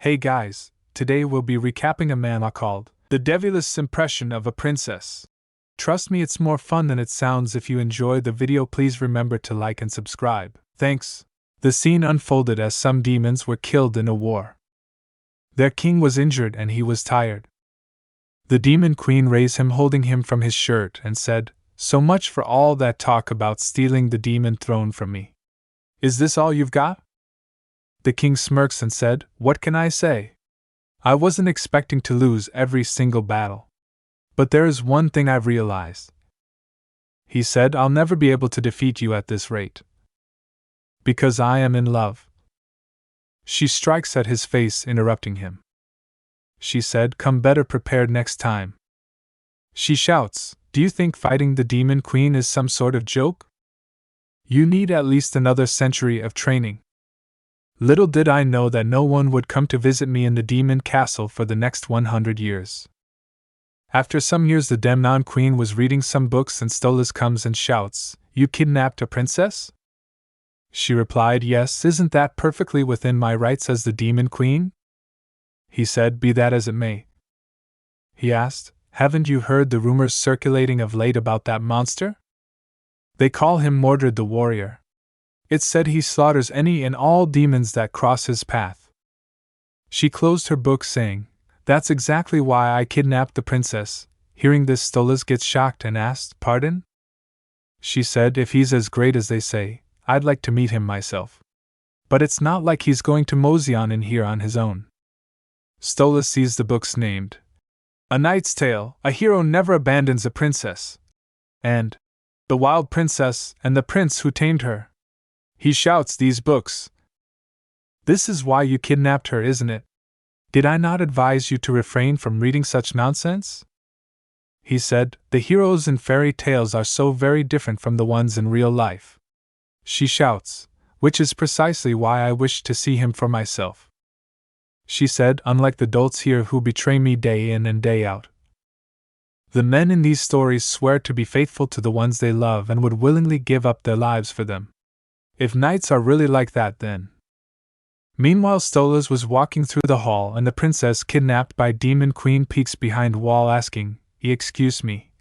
Hey guys, today we'll be recapping a manhwa called The Devil's Impression of a Princess. Trust me, it's more fun than it sounds. If you enjoyed the video, please remember to like and subscribe. Thanks. The scene unfolded as some demons were killed in a war. Their king was injured and he was tired. The demon queen raised him, holding him from his shirt, and said, "So much for all that talk about stealing the demon throne from me. Is this all you've got?" The king smirks and said, "What can I say? I wasn't expecting to lose every single battle. But there is one thing I've realized." He said, "I'll never be able to defeat you at this rate. Because I am in love." She strikes at his face, interrupting him. She said, "Come better prepared next time." She shouts, "Do you think fighting the demon queen is some sort of joke? You need at least another century of training. Little did I know that no one would come to visit me in the demon castle for the next 100 years. After some years, the demon queen was reading some books and Stolas comes and shouts, "You kidnapped a princess?" She replied, "Yes, isn't that perfectly within my rights as the demon queen?" He said, "Be that as it may." He asked, "Haven't you heard the rumors circulating of late about that monster? They call him Mordred the warrior. It's said he slaughters any and all demons that cross his path." She closed her book saying, "That's exactly why I kidnapped the princess." Hearing this, Stolas gets shocked and asked, "Pardon?" She said, "If he's as great as they say, I'd like to meet him myself. But it's not like he's going to mosey on in here on his own." Stolas sees the books named A Knight's Tale, A Hero Never Abandons a Princess, and The Wild Princess and the Prince Who Tamed Her. He shouts, "These books! This is why you kidnapped her, isn't it? Did I not advise you to refrain from reading such nonsense?" He said, "The heroes in fairy tales are so very different from the ones in real life." She shouts, "Which is precisely why I wish to see him for myself." She said, "Unlike the dolts here who betray me day in and day out. The men in these stories swear to be faithful to the ones they love and would willingly give up their lives for them. If knights are really like that, then." Meanwhile, Stolas was walking through the hall and the princess kidnapped by Demon Queen peeks behind wall asking, "Excuse me.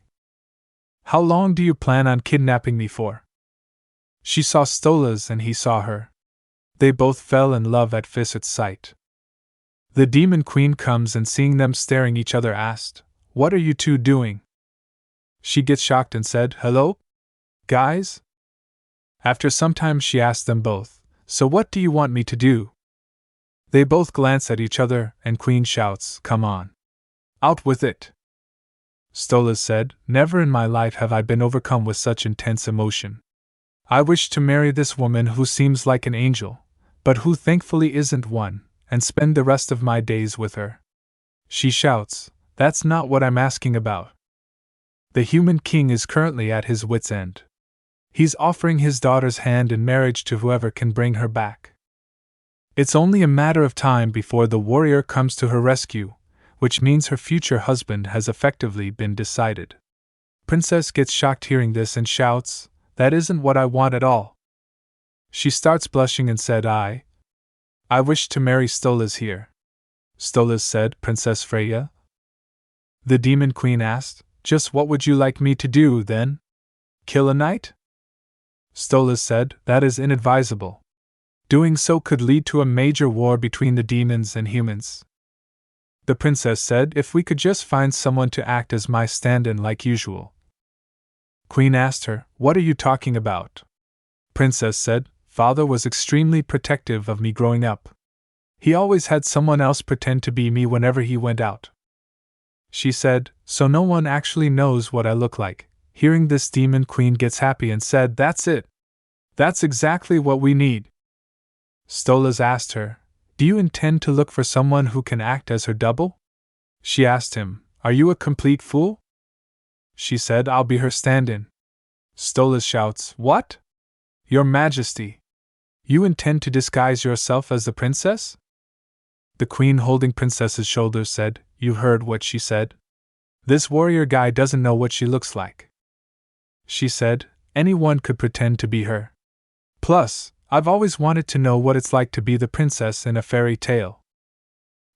How long do you plan on kidnapping me for?" She saw Stolas and he saw her. They both fell in love at first sight. The Demon Queen comes and seeing them staring each other asked, "What are you two doing?" She gets shocked and said, "Hello? Guys?" After some time she asked them both, "So what do you want me to do?" They both glance at each other and Queen shouts, "Come on. Out with it." Stolas said, "Never in my life have I been overcome with such intense emotion. I wish to marry this woman who seems like an angel, but who thankfully isn't one, and spend the rest of my days with her." She shouts, "That's not what I'm asking about. The human king is currently at his wit's end. He's offering his daughter's hand in marriage to whoever can bring her back. It's only a matter of time before the warrior comes to her rescue, which means her future husband has effectively been decided." Princess gets shocked hearing this and shouts, "That isn't what I want at all." She starts blushing and said, I wish to marry Stolas here." Stolas said, "Princess Freya?" The Demon Queen asked, "Just what would you like me to do, then? Kill a knight?" Stolas said, "That is inadvisable. Doing so could lead to a major war between the demons and humans." The princess said, "If we could just find someone to act as my stand-in like usual." Queen asked her, "What are you talking about?" Princess said, "Father was extremely protective of me growing up. He always had someone else pretend to be me whenever he went out." She said, "So no one actually knows what I look like." Hearing this, Demon Queen gets happy and said, "That's it. That's exactly what we need." Stolas asked her, "Do you intend to look for someone who can act as her double?" She asked him, "Are you a complete fool?" She said, "I'll be her stand-in." Stolas shouts, "What? Your Majesty! You intend to disguise yourself as the princess?" The queen, holding Princess's shoulders, said, "You heard what she said. This warrior guy doesn't know what she looks like." She said, "Anyone could pretend to be her. Plus, I've always wanted to know what it's like to be the princess in a fairy tale."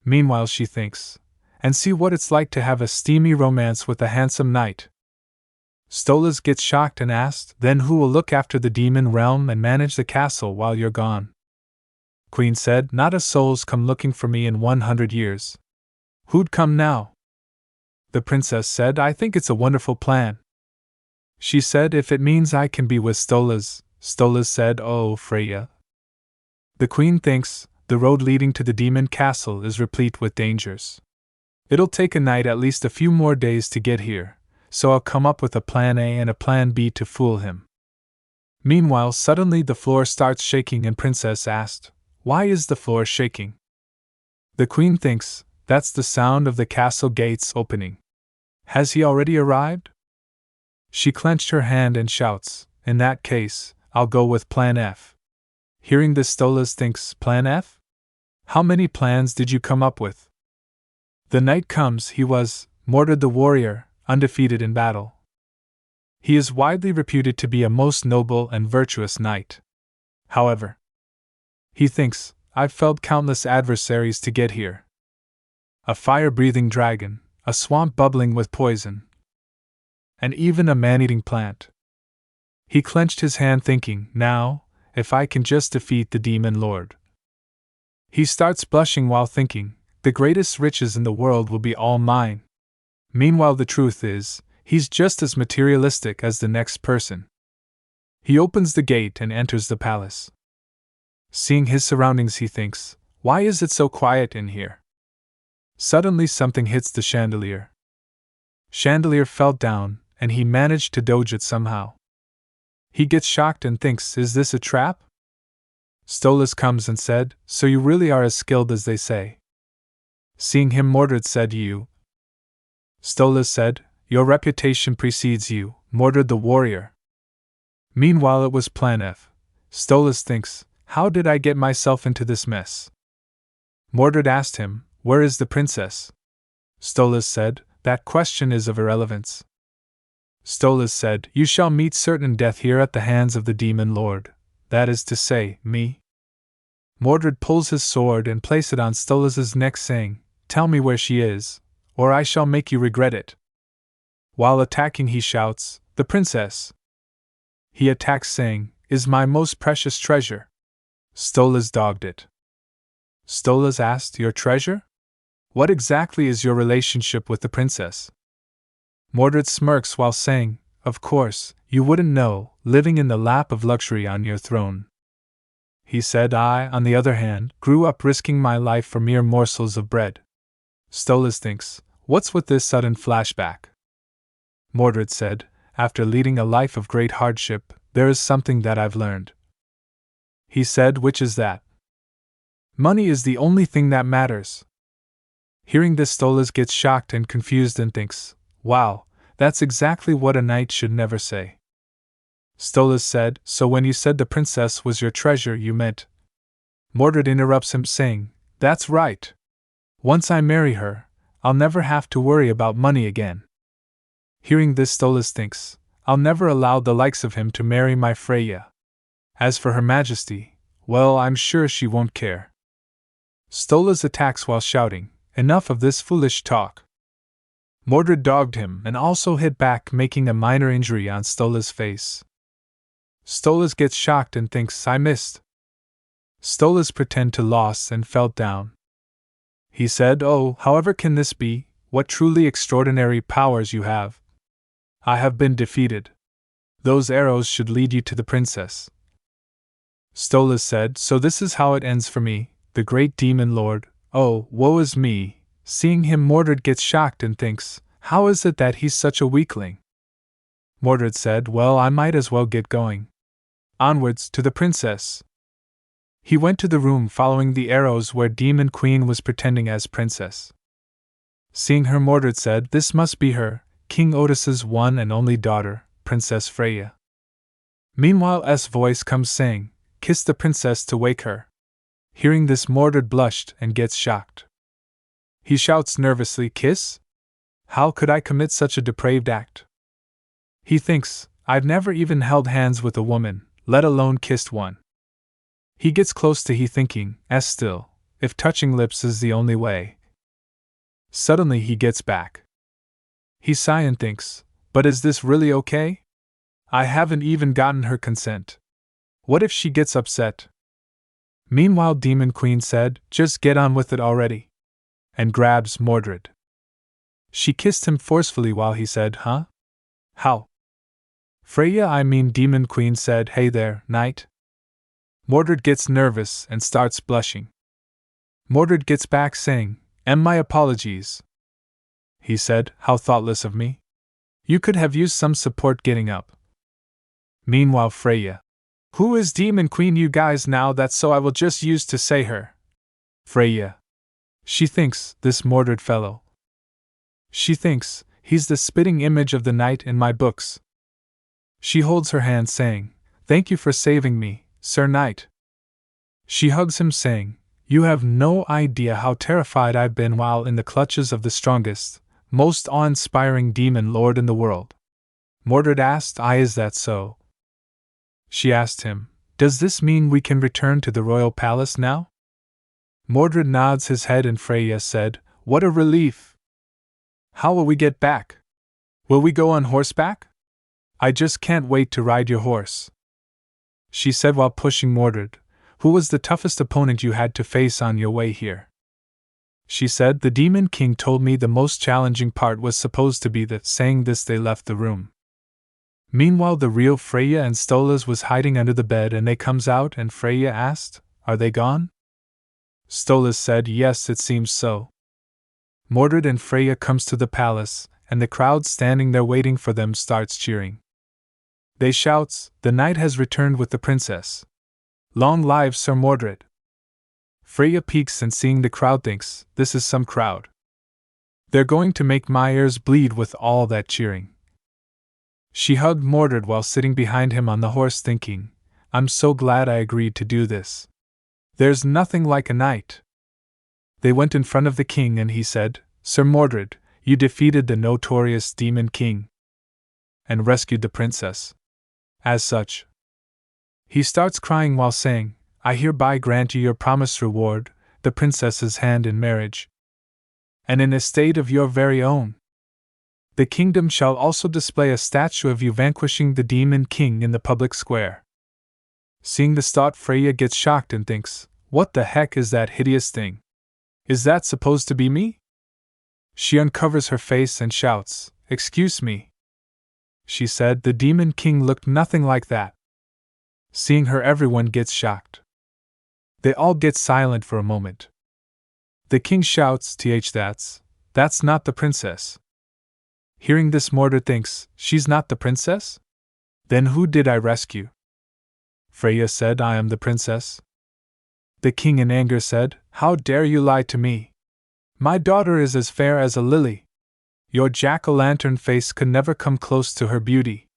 Meanwhile she thinks, and see what it's like to have a steamy romance with a handsome knight. Stolas gets shocked and asked, then who will look after the demon realm and manage the castle while you're gone? Queen said, not a soul's come looking for me in 100 years. Who'd come now? The princess said, I think it's a wonderful plan. She said, if it means I can be with Stolas. Stolas said, oh, Freya. The queen thinks, the road leading to the demon castle is replete with dangers. It'll take a knight at least a few more days to get here, so I'll come up with a plan A and a plan B to fool him. Meanwhile, suddenly the floor starts shaking and Princess asked, why is the floor shaking? The queen thinks, that's the sound of the castle gates opening. Has he already arrived? She clenched her hand and shouts, in that case, I'll go with plan F. Hearing this, Stolas thinks, plan F? How many plans did you come up with? The knight comes, he was, Mordred the warrior, undefeated in battle. He is widely reputed to be a most noble and virtuous knight. However, he thinks, I've felled countless adversaries to get here. A fire-breathing dragon, a swamp bubbling with poison, and even a man-eating plant. He clenched his hand thinking, now, if I can just defeat the demon lord. He starts blushing while thinking, the greatest riches in the world will be all mine. Meanwhile, the truth is, he's just as materialistic as the next person. He opens the gate and enters the palace. Seeing his surroundings, he thinks, why is it so quiet in here? Suddenly something hits the chandelier. Chandelier fell down, and he managed to dodge it somehow. He gets shocked and thinks, is this a trap? Stolas comes and said, so you really are as skilled as they say. Seeing him, Mordred said, you. Stolas said, your reputation precedes you, Mordred the warrior. Meanwhile, it was plan F. Stolas thinks, how did I get myself into this mess? Mordred asked him, where is the princess? Stolas said, that question is of irrelevance. Stolas said, you shall meet certain death here at the hands of the demon lord, that is to say, me. Mordred pulls his sword and places it on Stolas's neck, saying, tell me where she is, or I shall make you regret it. While attacking, he shouts, the princess. He attacks, saying, is my most precious treasure. Stolas dogged it. Stolas asked, your treasure? What exactly is your relationship with the princess? Mordred smirks while saying, of course, you wouldn't know, living in the lap of luxury on your throne. He said, I, on the other hand, grew up risking my life for mere morsels of bread. Stolas thinks, what's with this sudden flashback? Mordred said, after leading a life of great hardship, there is something that I've learned. He said, which is that? Money is the only thing that matters. Hearing this, Stolas gets shocked and confused and thinks, wow, that's exactly what a knight should never say. Stolas said, so when you said the princess was your treasure, you meant? Mordred interrupts him, saying, that's right. Once I marry her, I'll never have to worry about money again. Hearing this, Stolas thinks, I'll never allow the likes of him to marry my Freya. As for Her Majesty, well, I'm sure she won't care. Stolas attacks while shouting, enough of this foolish talk. Mordred dogged him and also hit back, making a minor injury on Stolas' face. Stolas gets shocked and thinks, I missed. Stolas pretended to loss and fell down. He said, oh, however can this be? What truly extraordinary powers you have. I have been defeated. Those arrows should lead you to the princess. Stolas said, so this is how it ends for me, the great demon lord. Oh, woe is me. Seeing him, Mordred gets shocked and thinks, how is it that he's such a weakling? Mordred said, well, I might as well get going. Onwards, to the princess. He went to the room following the arrows where Demon Queen was pretending as princess. Seeing her, Mordred said, this must be her, King Otis's one and only daughter, Princess Freya. Meanwhile, S voice comes saying, kiss the princess to wake her. Hearing this, Mordred blushed and gets shocked. He shouts nervously, kiss? How could I commit such a depraved act? He thinks, I've never even held hands with a woman, let alone kissed one. He gets close to he thinking, as still, if touching lips is the only way, Suddenly he gets back. He sighs and thinks, but is this really okay? I haven't even gotten her consent. What if she gets upset? Meanwhile, Demon Queen said, just get on with it already. And grabs Mordred. She kissed him forcefully while he said, huh? How? Freya, I mean Demon Queen said, hey there, knight. Mordred gets nervous and starts blushing. Mordred gets back saying, my apologies. He said, how thoughtless of me. You could have used some support getting up. Meanwhile, Freya. Who is Demon Queen, you guys? Now that's so I will just use to say her. Freya. She thinks, this Mordred fellow. She thinks, he's the spitting image of the knight in my books. She holds her hand saying, thank you for saving me, Sir Knight. She hugs him saying, you have no idea how terrified I've been while in the clutches of the strongest, most awe-inspiring demon lord in the world. Mordred asked, is that so? She asked him, does this mean we can return to the royal palace now? Mordred nods his head and Freya said, what a relief! How will we get back? Will we go on horseback? I just can't wait to ride your horse. She said while pushing Mordred, who was the toughest opponent you had to face on your way here? She said, the Demon King told me the most challenging part was supposed to be that. Saying this, they left the room. Meanwhile, the real Freya and Stolas was hiding under the bed and they comes out and Freya asked, are they gone? Stolas said, yes, it seems so. Mordred and Freya comes to the palace, and the crowd standing there waiting for them starts cheering. They shouts, the knight has returned with the princess. Long live Sir Mordred. Freya peeks and seeing the crowd thinks, this is some crowd. They're going to make my ears bleed with all that cheering. She hugged Mordred while sitting behind him on the horse thinking, I'm so glad I agreed to do this. There's nothing like a knight. They went in front of the king and he said, Sir Mordred, you defeated the notorious Demon King. And rescued the princess. As such. He starts crying while saying, I hereby grant you your promised reward, the princess's hand in marriage. And an estate of your very own. The kingdom shall also display a statue of you vanquishing the Demon King in the public square. Seeing this thought, Freya gets shocked and thinks, what the heck is that hideous thing? Is that supposed to be me? She uncovers her face and shouts, excuse me. She said, the Demon King looked nothing like that. Seeing her, everyone gets shocked. They all get silent for a moment. The king shouts, that's not the princess. Hearing this, Mordred thinks, she's not the princess? Then who did I rescue? Freya said, I am the princess. The king in anger said, how dare you lie to me? My daughter is as fair as a lily. Your jack-o'-lantern face could never come close to her beauty.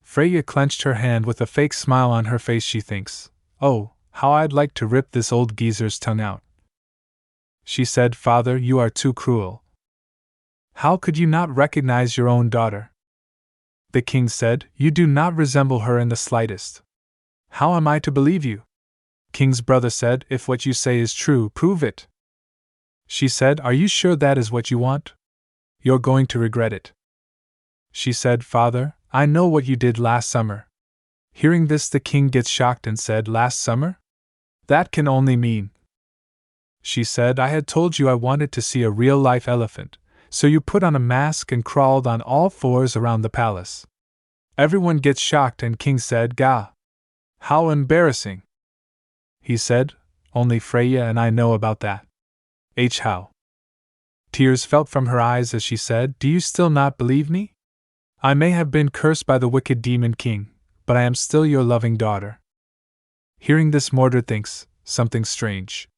Freya clenched her hand with a fake smile on her face. She thinks, oh, how I'd like to rip this old geezer's tongue out. She said, Father, you are too cruel. How could you not recognize your own daughter? The king said, you do not resemble her in the slightest. How am I to believe you? King's brother said, if what you say is true, prove it. She said, are you sure that is what you want? You're going to regret it. She said, Father, I know what you did last summer. Hearing this, the king gets shocked and said, last summer? That can only mean. She said, I had told you I wanted to see a real-life elephant, so you put on a mask and crawled on all fours around the palace. Everyone gets shocked and King said, Gah! How embarrassing! He said, only Freya and I know about that. How? Tears fell from her eyes as she said, do you still not believe me? I may have been cursed by the wicked Demon King, but I am still your loving daughter. Hearing this, Mordred thinks, something strange.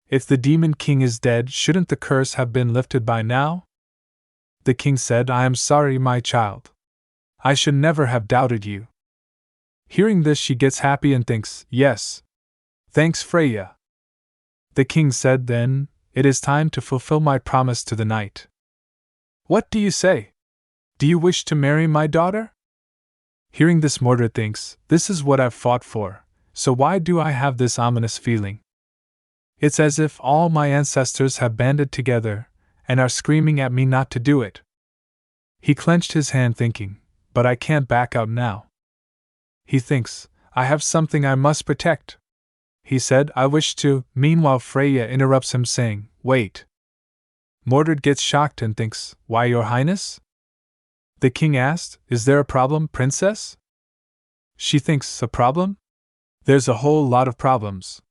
If the Demon King is dead, shouldn't the curse have been lifted by now? The king said, I am sorry, my child. I should never have doubted you. Hearing this, she gets happy and thinks, yes. Thanks, Freya. The king said, then, it is time to fulfill my promise to the knight. What do you say? Do you wish to marry my daughter? Hearing this, Mordred thinks, this is what I've fought for, so why do I have this ominous feeling? It's as if all my ancestors have banded together, and are screaming at me not to do it. He clenched his hand thinking, but I can't back out now. He thinks, I have something I must protect. He said, I wish to. Meanwhile, Freya interrupts him saying, wait. Mordred gets shocked and thinks, why, Your Highness? The king asked, is there a problem, princess? She thinks, a problem? There's a whole lot of problems.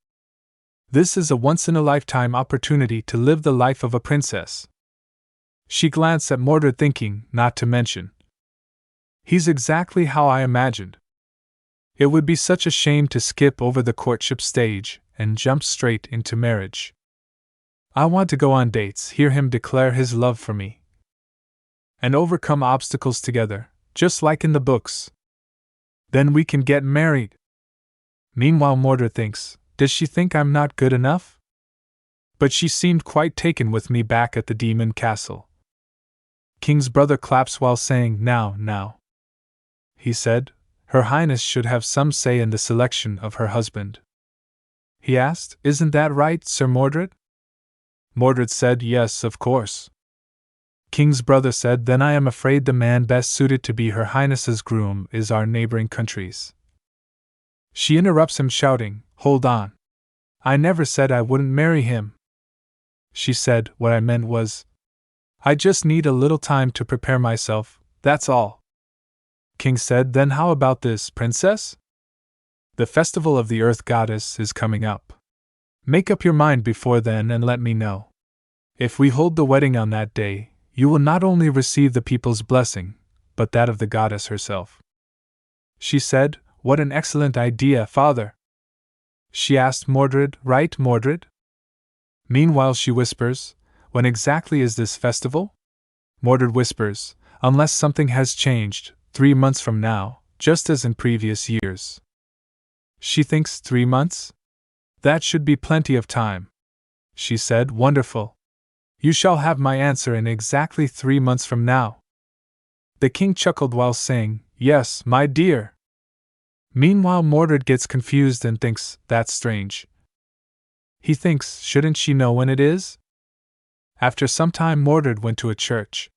This is a once-in-a-lifetime opportunity to live the life of a princess. She glanced at Mordred thinking, not to mention. He's exactly how I imagined. It would be such a shame to skip over the courtship stage and jump straight into marriage. I want to go on dates, hear him declare his love for me, and overcome obstacles together, just like in the books. Then we can get married. Meanwhile, Mordred thinks, does she think I'm not good enough? But she seemed quite taken with me back at the demon castle. King's brother claps while saying, now. He said, Her Highness should have some say in the selection of her husband. He asked, isn't that right, Sir Mordred? Mordred said, yes, of course. King's brother said, then I am afraid the man best suited to be Her Highness's groom is our neighboring countries. She interrupts him shouting, hold on. I never said I wouldn't marry him. She said, what I meant was, I just need a little time to prepare myself, that's all. King said, then how about this, princess? The festival of the Earth Goddess is coming up. Make up your mind before then and let me know. If we hold the wedding on that day, you will not only receive the people's blessing, but that of the goddess herself. She said, what an excellent idea, father. She asked Mordred, right, Mordred? Meanwhile she whispers, when exactly is this festival? Mordred whispers, unless something has changed, 3 months from now, just as in previous years. She thinks 3 months? That should be plenty of time. She said, wonderful. You shall have my answer in exactly 3 months from now. The king chuckled while saying, yes, my dear. Meanwhile, Mordred gets confused and thinks, that's strange. He thinks, shouldn't she know when it is? After some time, Mordred went to a church.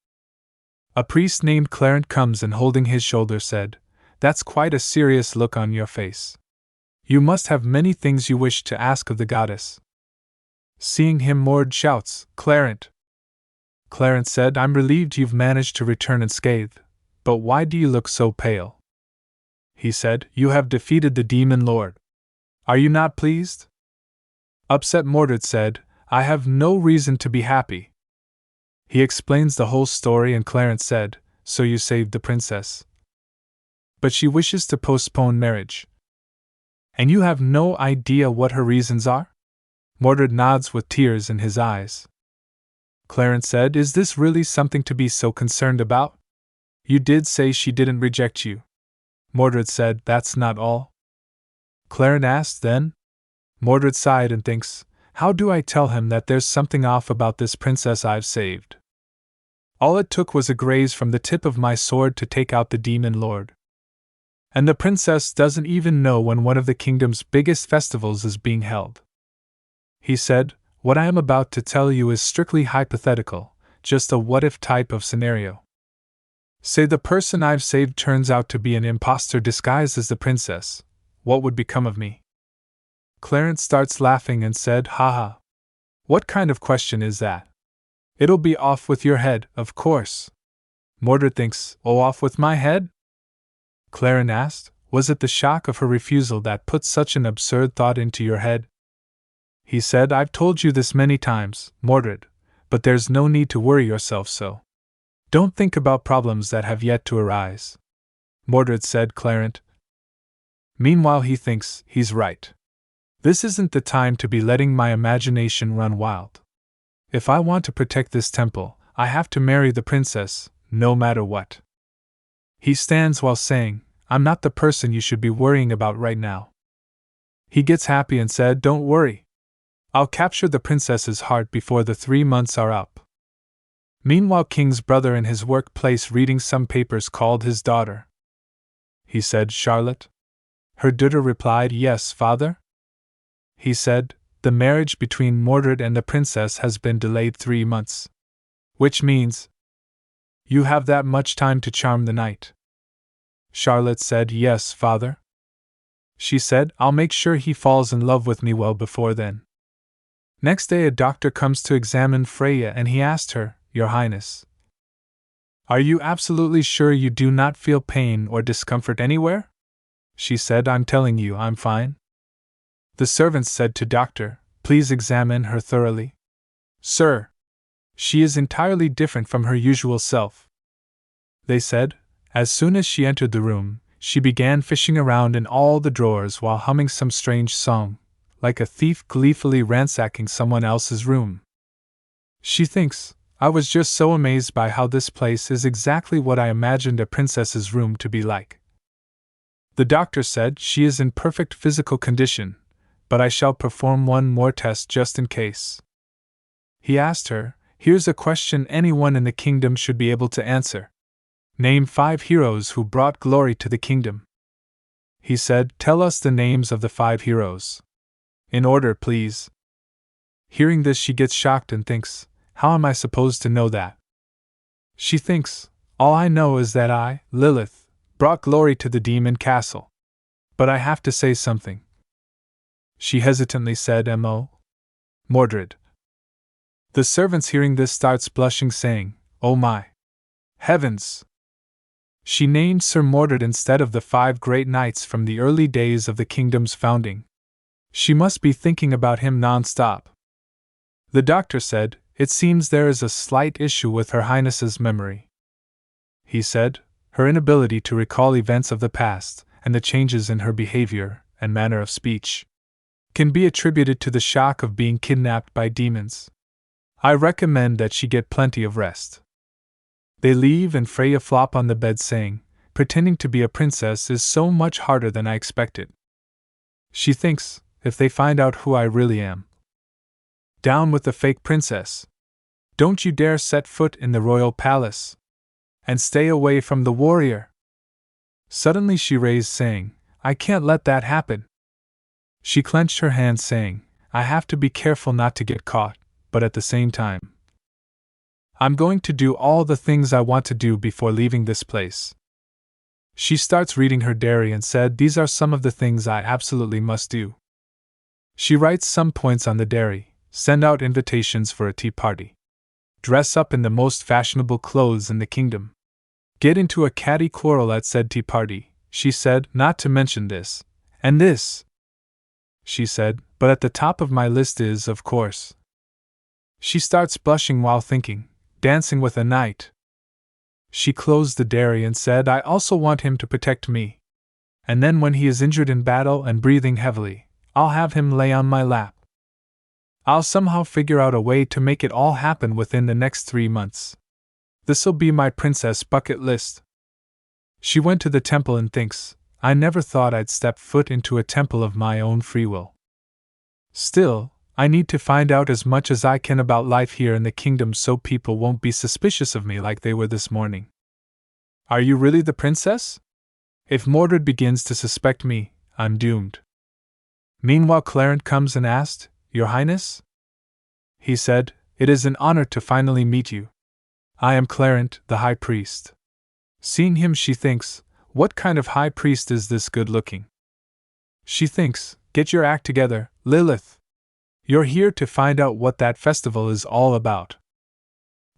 A priest named Clarent comes and holding his shoulder said, that's quite a serious look on your face. You must have many things you wish to ask of the goddess. Seeing him, Mordred shouts, Clarent. Clarent said, I'm relieved you've managed to return unscathed, but why do you look so pale? He said, you have defeated the demon lord. Are you not pleased? Upset, Mordred said, I have no reason to be happy. He explains the whole story and Clarent said, so you saved the princess. But she wishes to postpone marriage. And you have no idea what her reasons are? Mordred nods with tears in his eyes. Clarent said, is this really something to be so concerned about? You did say she didn't reject you. Mordred said, that's not all. Clarent asked, then? Mordred sighed and thinks, how do I tell him that there's something off about this princess I've saved? All it took was a graze from the tip of my sword to take out the demon lord. And the princess doesn't even know when one of the kingdom's biggest festivals is being held. He said, what I am about to tell you is strictly hypothetical, just a what-if type of scenario. Say the person I've saved turns out to be an imposter disguised as the princess, what would become of me? Clarent starts laughing and said, haha. What kind of question is that? It'll be off with your head, of course. Mordred thinks, oh, off with my head? Clarent asked, was it the shock of her refusal that put such an absurd thought into your head? He said, I've told you this many times, Mordred, but there's no need to worry yourself so. Don't think about problems that have yet to arise. Mordred said, Clarent. Meanwhile he thinks, he's right. This isn't the time to be letting my imagination run wild. If I want to protect this temple, I have to marry the princess, no matter what. He stands while saying, I'm not the person you should be worrying about right now. He gets happy and said, don't worry. I'll capture the princess's heart before the 3 months are up. Meanwhile, King's brother in his workplace reading some papers called his daughter. He said, Charlotte? Her daughter replied, yes, father. He said, the marriage between Mordred and the princess has been delayed 3 months. Which means, you have that much time to charm the knight. Charlotte said, Yes, father. She said, I'll make sure he falls in love with me well before then. Next day a doctor comes to examine Freya and he asked her, Your Highness, are you absolutely sure you do not feel pain or discomfort anywhere? She said, I'm telling you, I'm fine. The servants said to doctor, Please examine her thoroughly. Sir, she is entirely different from her usual self. They said. As soon as she entered the room, she began fishing around in all the drawers while humming some strange song, like a thief gleefully ransacking someone else's room. She thinks, I was just so amazed by how this place is exactly what I imagined a princess's room to be like. The doctor said she is in perfect physical condition, but I shall perform one more test just in case. He asked her, Here's a question anyone in the kingdom should be able to answer. Name 5 heroes who brought glory to the kingdom. He said, Tell us the names of the 5 heroes. In order, please. Hearing this, she gets shocked and thinks, How am I supposed to know that? She thinks, All I know is that I, Lilith, brought glory to the demon castle. But I have to say something. She hesitantly said, M.O. Mordred. The servants hearing this starts blushing, saying, Oh my heavens! She named Sir Mordred instead of the 5 great knights from the early days of the kingdom's founding. She must be thinking about him non-stop. The doctor said, It seems there is a slight issue with Her Highness's memory. He said, Her inability to recall events of the past, and the changes in her behavior and manner of speech, can be attributed to the shock of being kidnapped by demons. I recommend that she get plenty of rest. They leave and Freya flop on the bed saying, Pretending to be a princess is so much harder than I expected. She thinks, if they find out who I really am. Down with the fake princess. Don't you dare set foot in the royal palace. And stay away from the warrior. Suddenly she raised saying, I can't let that happen. She clenched her hands saying, I have to be careful not to get caught, but at the same time, I'm going to do all the things I want to do before leaving this place. She starts reading her diary and said, These are some of the things I absolutely must do. She writes some points on the diary, send out invitations for a tea party, dress up in the most fashionable clothes in the kingdom, get into a catty quarrel at said tea party, she said, not to mention this, and this. She said, but at the top of my list is, of course. She starts blushing while thinking, dancing with a knight. She closed the diary and said, I also want him to protect me. And then when he is injured in battle and breathing heavily, I'll have him lay on my lap. I'll somehow figure out a way to make it all happen within the next 3 months. This'll be my princess bucket list. She went to the temple and thinks, I never thought I'd step foot into a temple of my own free will. Still, I need to find out as much as I can about life here in the kingdom so people won't be suspicious of me like they were this morning. Are you really the princess? If Mordred begins to suspect me, I'm doomed. Meanwhile Clarence comes and asked, Your Highness? He said, It is an honor to finally meet you. I am Clarence, the High Priest. Seeing him she thinks, What kind of High Priest is this good-looking? She thinks, Get your act together, Lilith. You're here to find out what that festival is all about.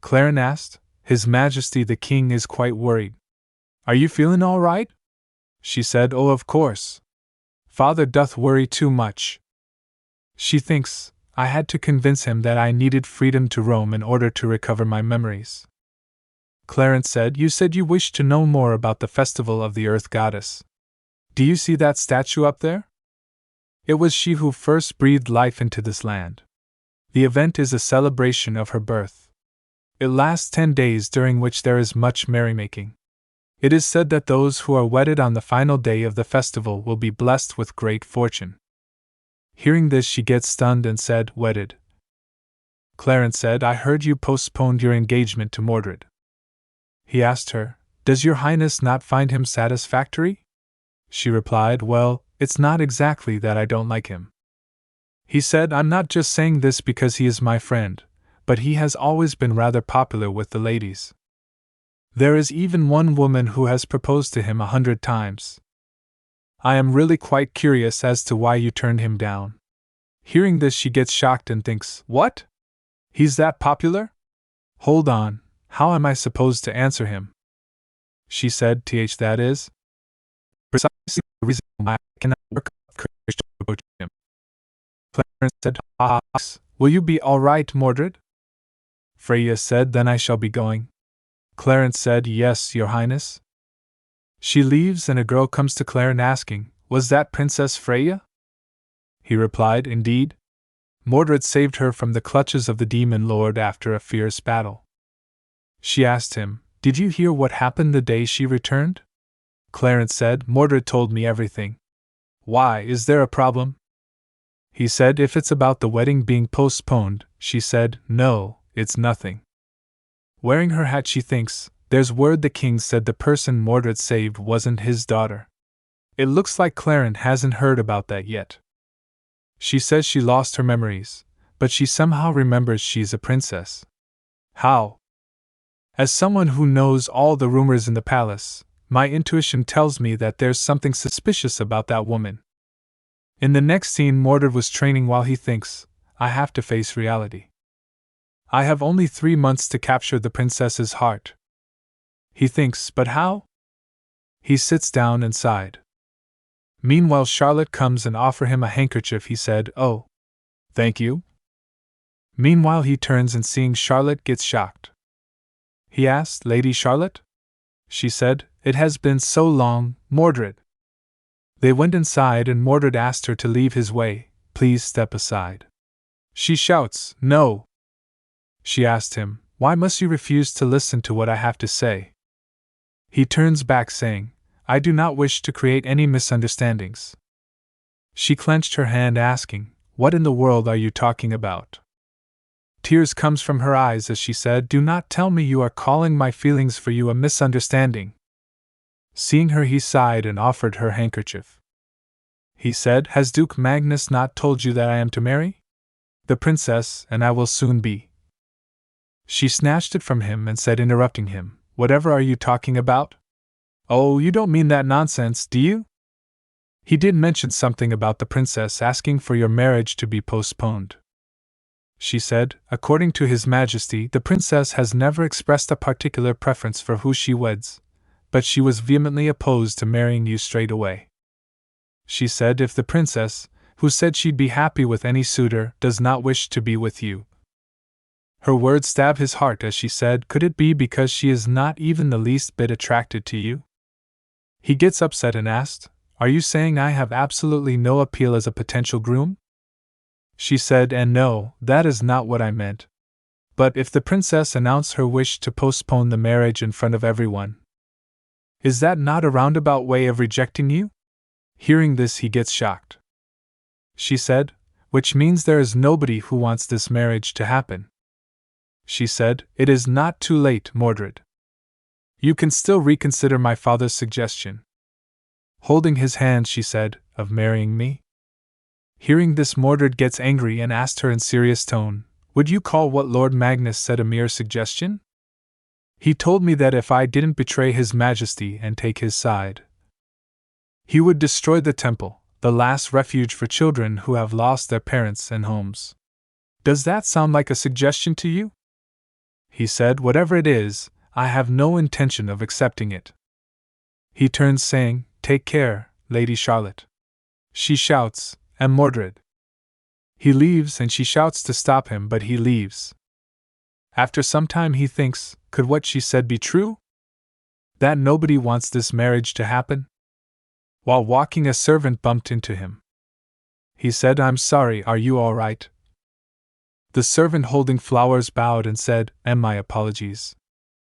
Clarence asked, His Majesty the King is quite worried. Are you feeling all right? She said, Oh, of course. Father doth worry too much. She thinks, I had to convince him that I needed freedom to roam in order to recover my memories. Clarence said, You said you wished to know more about the festival of the Earth Goddess. Do you see that statue up there? It was she who first breathed life into this land. The event is a celebration of her birth. It lasts 10 days during which there is much merrymaking. It is said that those who are wedded on the final day of the festival will be blessed with great fortune. Hearing this she gets stunned and said, Wedded. Clarence said, I heard you postponed your engagement to Mordred. He asked her, Does your Highness not find him satisfactory? She replied, Well, it's not exactly that I don't like him. He said, I'm not just saying this because he is my friend, but he has always been rather popular with the ladies. There is even one woman who has proposed to him 100 times. I am really quite curious as to why you turned him down." Hearing this, she gets shocked and thinks, "What? He's that popular? Hold on, how am I supposed to answer him?" She said, "That is precisely the reason why I cannot work up courage to approach him." Clarence said, "Ah, will you be all right, Mordred?" Freya said, "Then I shall be going." Clarence said, "Yes, Your Highness." She leaves and a girl comes to Clarence asking, "Was that Princess Freya?" He replied, "Indeed. Mordred saved her from the clutches of the demon lord after a fierce battle." She asked him, "Did you hear what happened the day she returned?" Clarence said, "Mordred told me everything." "Why, is there a problem?" He said, "If it's about the wedding being postponed." She said, "No, it's nothing." Wearing her hat, she thinks, "There's word the king said the person Mordred saved wasn't his daughter." It looks like Clarence hasn't heard about that yet. She says she lost her memories, but she somehow remembers she's a princess. How? As someone who knows all the rumors in the palace, my intuition tells me that there's something suspicious about that woman. In the next scene, Mordred was training while he thinks, "I have to face reality. I have only 3 months to capture the princess's heart." He thinks, but how? He sits down and sighed. Meanwhile, Charlotte comes and offers him a handkerchief. He said, "Oh, thank you." Meanwhile, he turns and seeing Charlotte gets shocked. He asked, "Lady Charlotte?" She said, "It has been so long, Mordred." They went inside and Mordred asked her to leave his way. "Please step aside." She shouts, "No." She asked him, "Why must you refuse to listen to what I have to say?" He turns back saying, "I do not wish to create any misunderstandings." She clenched her hand asking, "What in the world are you talking about?" Tears comes from her eyes as she said, "Do not tell me you are calling my feelings for you a misunderstanding." Seeing her, he sighed and offered her handkerchief. He said, "Has Duke Magnus not told you that I am to marry the princess, and I will soon be?" She snatched it from him and said, interrupting him, "Whatever are you talking about? Oh, you don't mean that nonsense, do you? He did mention something about the princess asking for your marriage to be postponed." She said, "According to His Majesty, the princess has never expressed a particular preference for who she weds, but she was vehemently opposed to marrying you straight away." She said, "If the princess, who said she'd be happy with any suitor, does not wish to be with you." Her words stabbed his heart as she said, "Could it be because she is not even the least bit attracted to you?" He gets upset and asked, "Are you saying I have absolutely no appeal as a potential groom?" She said, "And no, that is not what I meant. But if the princess announced her wish to postpone the marriage in front of everyone, is that not a roundabout way of rejecting you?" Hearing this, he gets shocked. She said, "Which means there is nobody who wants this marriage to happen." She said, "It is not too late, Mordred. You can still reconsider my father's suggestion." Holding his hand, she said, "Of marrying me?" Hearing this, Mordred gets angry and asked her in serious tone, "Would you call what Lord Magnus said a mere suggestion? He told me that if I didn't betray His Majesty and take his side, he would destroy the temple, the last refuge for children who have lost their parents and homes. Does that sound like a suggestion to you?" He said, "Whatever it is, I have no intention of accepting it." He turns saying, "Take care, Lady Charlotte." She shouts, "And Mordred." He leaves and she shouts to stop him, but he leaves. After some time he thinks, could what she said be true? That nobody wants this marriage to happen? While walking, a servant bumped into him. He said, "I'm sorry, are you all right?" The servant holding flowers bowed and said, "And my apologies.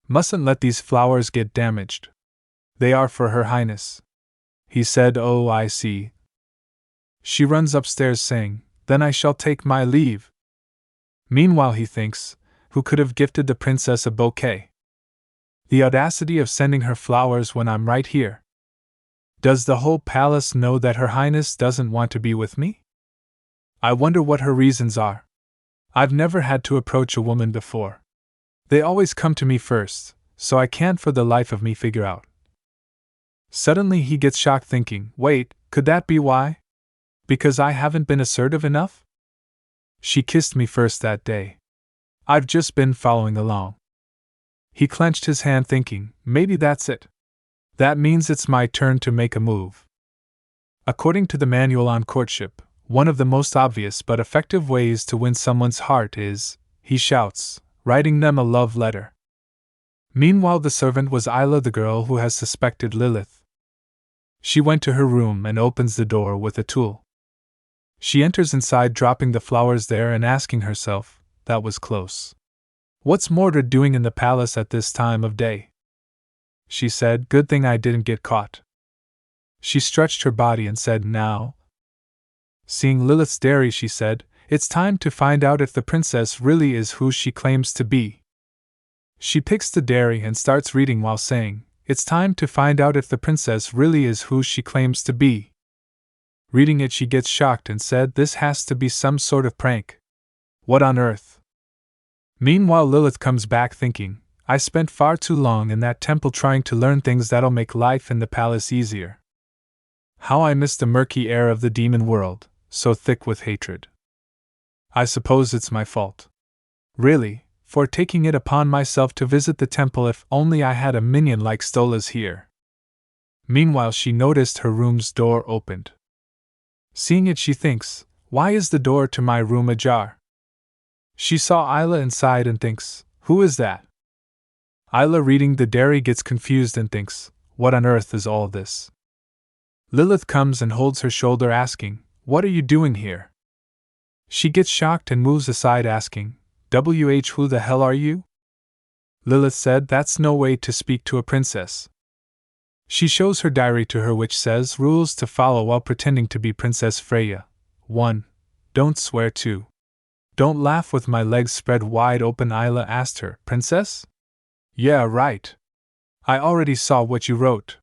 Mustn't let these flowers get damaged. They are for Her Highness." He said, "Oh, I see." She runs upstairs saying, "Then I shall take my leave." Meanwhile he thinks, who could have gifted the princess a bouquet? The audacity of sending her flowers when I'm right here. Does the whole palace know that Her Highness doesn't want to be with me? I wonder what her reasons are. I've never had to approach a woman before. They always come to me first, so I can't for the life of me figure out. Suddenly he gets shocked thinking, wait, could that be why? Because I haven't been assertive enough? She kissed me first that day. I've just been following along. He clenched his hand thinking, maybe that's it. That means it's my turn to make a move. According to the manual on courtship, one of the most obvious but effective ways to win someone's heart is, he shouts, writing them a love letter. Meanwhile, the servant was Isla, the girl who has suspected Lilith. She went to her room and opens the door with a tool. She enters inside, dropping the flowers there and asking herself, that was close. What's Mordred doing in the palace at this time of day? She said, good thing I didn't get caught. She stretched her body and said, now. Seeing Lilith's dairy, she said, it's time to find out if the princess really is who she claims to be. She picks the dairy and starts reading while saying, it's time to find out if the princess really is who she claims to be. Reading it, she gets shocked and said, this has to be some sort of prank. What on earth? Meanwhile, Lilith comes back thinking, I spent far too long in that temple trying to learn things that'll make life in the palace easier. How I miss the murky air of the demon world, so thick with hatred. I suppose it's my fault. Really, for taking it upon myself to visit the temple. If only I had a minion like Stola's here. Meanwhile, she noticed her room's door opened. Seeing it, she thinks, why is the door to my room ajar? She saw Isla inside and thinks, who is that? Isla, reading the dairy, gets confused and thinks, what on earth is all this? Lilith comes and holds her shoulder asking, what are you doing here? She gets shocked and moves aside asking, who the hell are you? Lilith said, that's no way to speak to a princess. She shows her diary to her, which says rules to follow while pretending to be Princess Freya. 1. Don't swear. 2. Don't laugh with my legs spread wide open. Isla asked her, Princess? Yeah, right. I already saw what you wrote.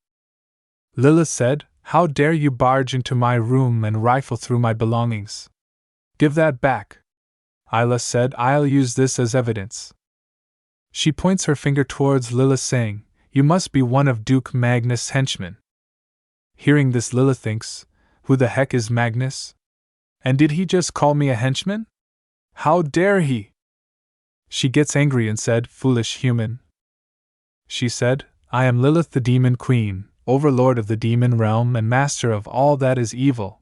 Lilith said, how dare you barge into my room and rifle through my belongings? Give that back. Isla said, I'll use this as evidence. She points her finger towards Lilith saying, you must be one of Duke Magnus' henchmen. Hearing this, Lilith thinks, who the heck is Magnus? And did he just call me a henchman? How dare he? She gets angry and said, foolish human. She said, I am Lilith the Demon Queen, overlord of the demon realm and master of all that is evil.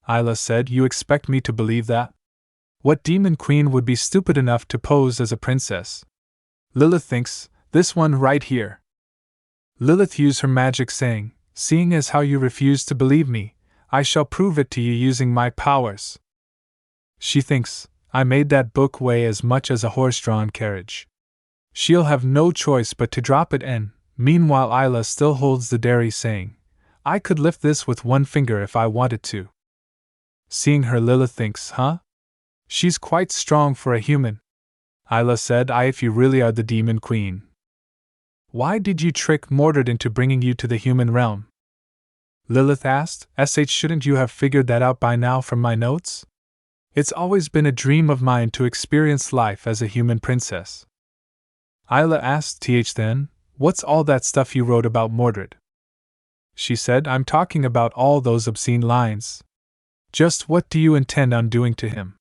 Isla said, you expect me to believe that? What demon queen would be stupid enough to pose as a princess? Lilith thinks, this one right here. Lilith used her magic saying, seeing as how you refuse to believe me, I shall prove it to you using my powers. She thinks, I made that book weigh as much as a horse-drawn carriage. She'll have no choice but to drop it and, meanwhile Isla still holds the dairy saying, I could lift this with one finger if I wanted to. Seeing her, Lilith thinks, huh? She's quite strong for a human. Isla said, if you really are the Demon Queen. Why did you trick Mordred into bringing you to the human realm? Lilith asked, shouldn't you have figured that out by now from my notes? It's always been a dream of mine to experience life as a human princess. Isla asked, then, what's all that stuff you wrote about Mordred? She said, I'm talking about all those obscene lines. Just what do you intend on doing to him?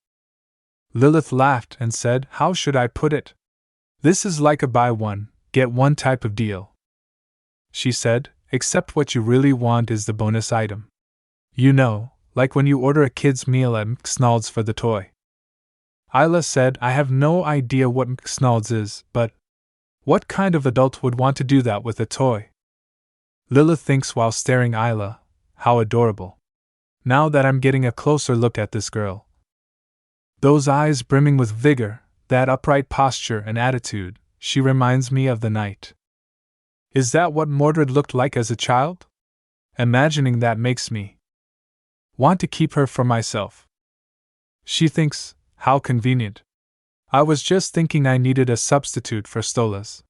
Lilith laughed and said, how should I put it? This is like a buy one, get one type of deal. She said, except what you really want is the bonus item. You know, like when you order a kid's meal at McDonald's for the toy. Isla said, I have no idea what McDonald's is, but what kind of adult would want to do that with a toy? Lilith thinks while staring Isla, how adorable. Now that I'm getting a closer look at this girl. Those eyes brimming with vigor, that upright posture and attitude, she reminds me of the knight. Is that what Mordred looked like as a child? Imagining that makes me want to keep her for myself. She thinks, how convenient. I was just thinking I needed a substitute for Stola's.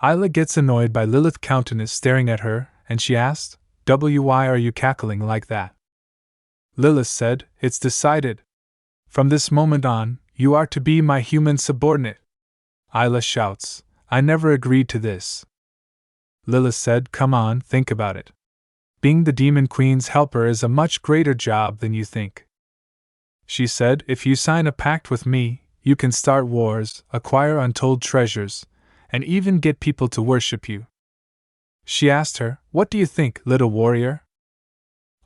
Isla gets annoyed by Lilith's countenance staring at her, and she asked, why are you cackling like that? Lilith said, it's decided. From this moment on, You are to be my human subordinate. Isla shouts, I never agreed to this. Lilith said, come on, think about it. Being the Demon Queen's helper is a much greater job than you think. She said, if you sign a pact with me, you can start wars, acquire untold treasures, and even get people to worship you. She asked her, what do you think, little warrior?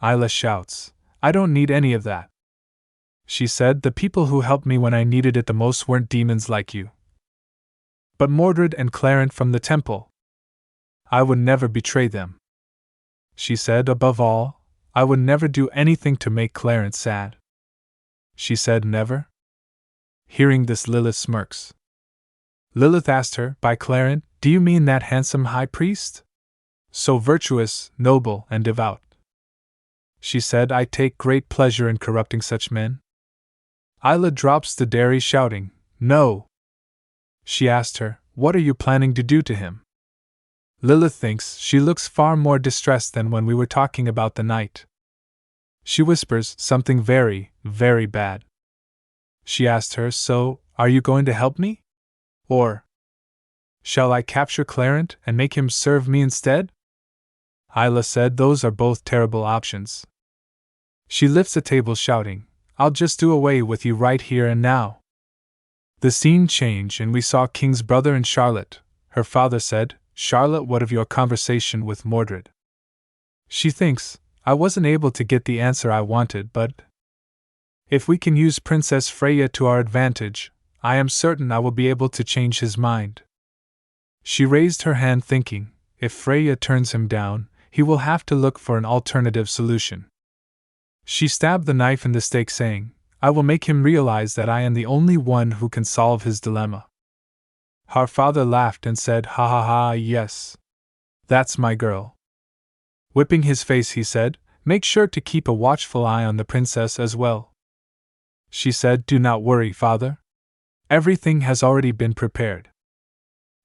Isla shouts, I don't need any of that. She said, the people who helped me when I needed it the most weren't demons like you, but Mordred and Clarence from the temple. I would never betray them. She said, above all, I would never do anything to make Clarence sad. She said, never? Hearing this, Lilith smirks. Lilith asked her, by Clarence, do you mean that handsome high priest? So virtuous, noble, and devout. She said, I take great pleasure in corrupting such men. Isla drops the dairy, shouting, no. She asked her, what are you planning to do to him? Lilith thinks she looks far more distressed than when we were talking about the night. She whispers, something very, very bad. She asked her, so, are you going to help me? Or shall I capture Clarence and make him serve me instead? Isla said, those are both terrible options. She lifts a table, shouting, I'll just do away with you right here and now. The scene changed and we saw King's brother and Charlotte. Her father said, Charlotte, what of your conversation with Mordred? She thinks, I wasn't able to get the answer I wanted, but if we can use Princess Freya to our advantage, I am certain I will be able to change his mind. She raised her hand, thinking, if Freya turns him down, he will have to look for an alternative solution. She stabbed the knife in the steak, saying, I will make him realize that I am the only one who can solve his dilemma. Her father laughed and said, ha ha ha, yes. That's my girl. Whipping his face, he said, make sure to keep a watchful eye on the princess as well. She said, do not worry, father. Everything has already been prepared.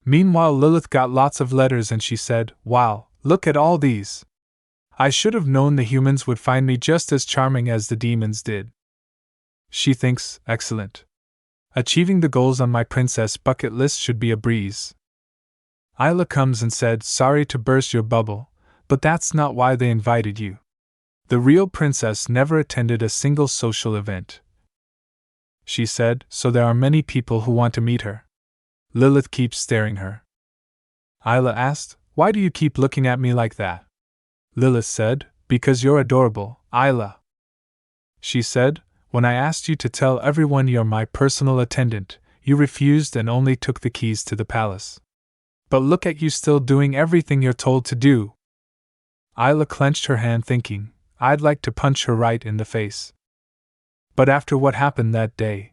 Meanwhile, Lilith got lots of letters and she said, wow, look at all these. I should have known the humans would find me just as charming as the demons did. She thinks, excellent. Achieving the goals on my princess bucket list should be a breeze. Isla comes and said, sorry to burst your bubble, but that's not why they invited you. The real princess never attended a single social event. She said, so there are many people who want to meet her. Lilith keeps staring her. Isla asked, why do you keep looking at me like that? Lilith said, because you're adorable, Isla. She said, when I asked you to tell everyone you're my personal attendant, you refused and only took the keys to the palace. But look at you still doing everything you're told to do. Isla clenched her hand, thinking, I'd like to punch her right in the face. But after what happened that day,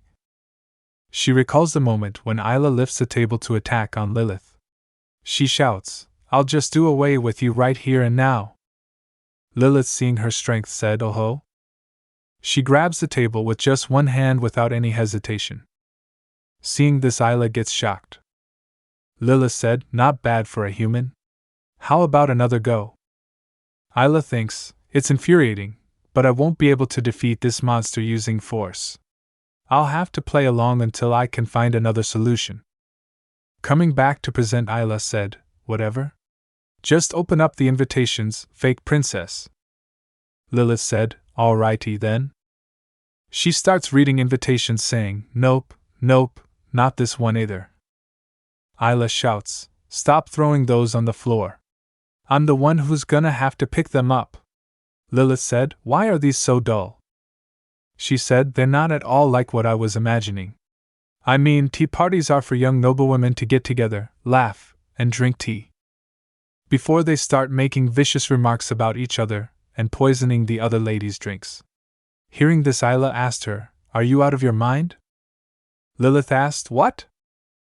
she recalls the moment when Isla lifts the table to attack on Lilith. She shouts, I'll just do away with you right here and now. Lilith, seeing her strength, said, oh ho. She grabs the table with just one hand without any hesitation. Seeing this, Isla gets shocked. Lilith said, not bad for a human. How about another go? Isla thinks, it's infuriating, but I won't be able to defeat this monster using force. I'll have to play along until I can find another solution. Coming back to present, Isla said, whatever? Just open up the invitations, fake princess. Lilith said, alrighty then. She starts reading invitations, saying, nope, nope, not this one either. Isla shouts, stop throwing those on the floor. I'm the one who's gonna have to pick them up. Lilith said, why are these so dull? She said, they're not at all like what I was imagining. I mean, tea parties are for young noblewomen to get together, laugh, and drink tea before they start making vicious remarks about each other and poisoning the other ladies' drinks. Hearing this, Isla asked her, are you out of your mind? Lilith asked, what?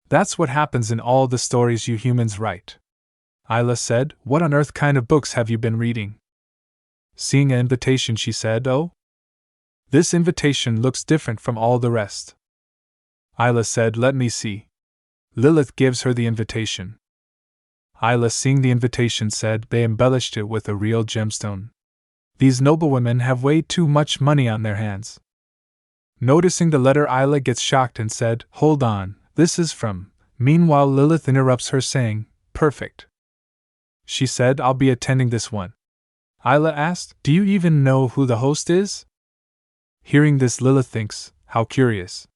That's what happens in all the stories you humans write. Isla said, what on earth kind of books have you been reading? Seeing an invitation, she said, oh? This invitation looks different from all the rest. Isla said, let me see. Lilith gives her the invitation. Isla, seeing the invitation, said, they embellished it with a real gemstone. These noblewomen have way too much money on their hands. Noticing the letter, Isla gets shocked and said, "Hold on, this is from." Meanwhile, Lilith interrupts her saying, "Perfect." She said, "I'll be attending this one." Isla asked, "Do you even know who the host is?" Hearing this, Lilith thinks, "How curious.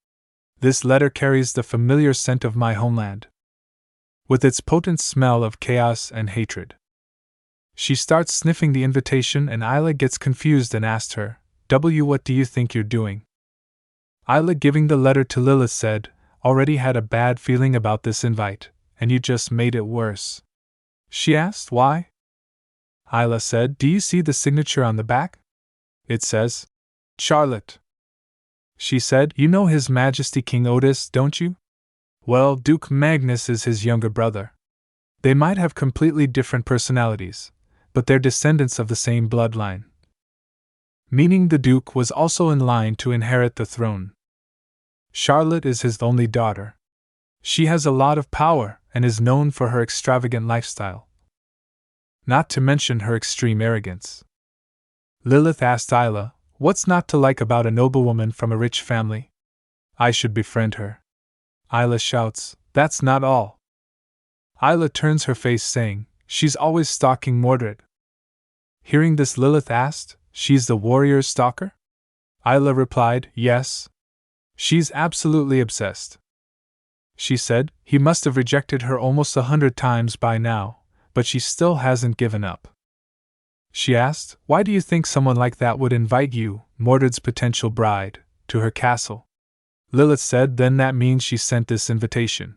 This letter carries the familiar scent of my homeland, with its potent smell of chaos and hatred." She starts sniffing the invitation, and Isla gets confused and asks her, "What do you think you're doing?" Isla, giving the letter to Lilith, said, "Already had a bad feeling about this invite, and you just made it worse." She asked, "Why?" Isla said, "Do you see the signature on the back? It says, Charlotte." She said, "You know His Majesty King Otis, don't you? Well, Duke Magnus is his younger brother. They might have completely different personalities, but they're descendants of the same bloodline. Meaning the Duke was also in line to inherit the throne. Charlotte is his only daughter. She has a lot of power and is known for her extravagant lifestyle, not to mention her extreme arrogance." Lilith asked Isla, "What's not to like about a noblewoman from a rich family? I should befriend her." Isla shouts, "That's not all." Isla turns her face, saying, "She's always stalking Mordred." Hearing this, Lilith asked, "She's the warrior's stalker?" Isla replied, "Yes. She's absolutely obsessed." She said, "He must have rejected her almost 100 times by now, but she still hasn't given up." She asked, "Why do you think someone like that would invite you, Mordred's potential bride, to her castle?" Lilith said, "Then that means she sent this invitation."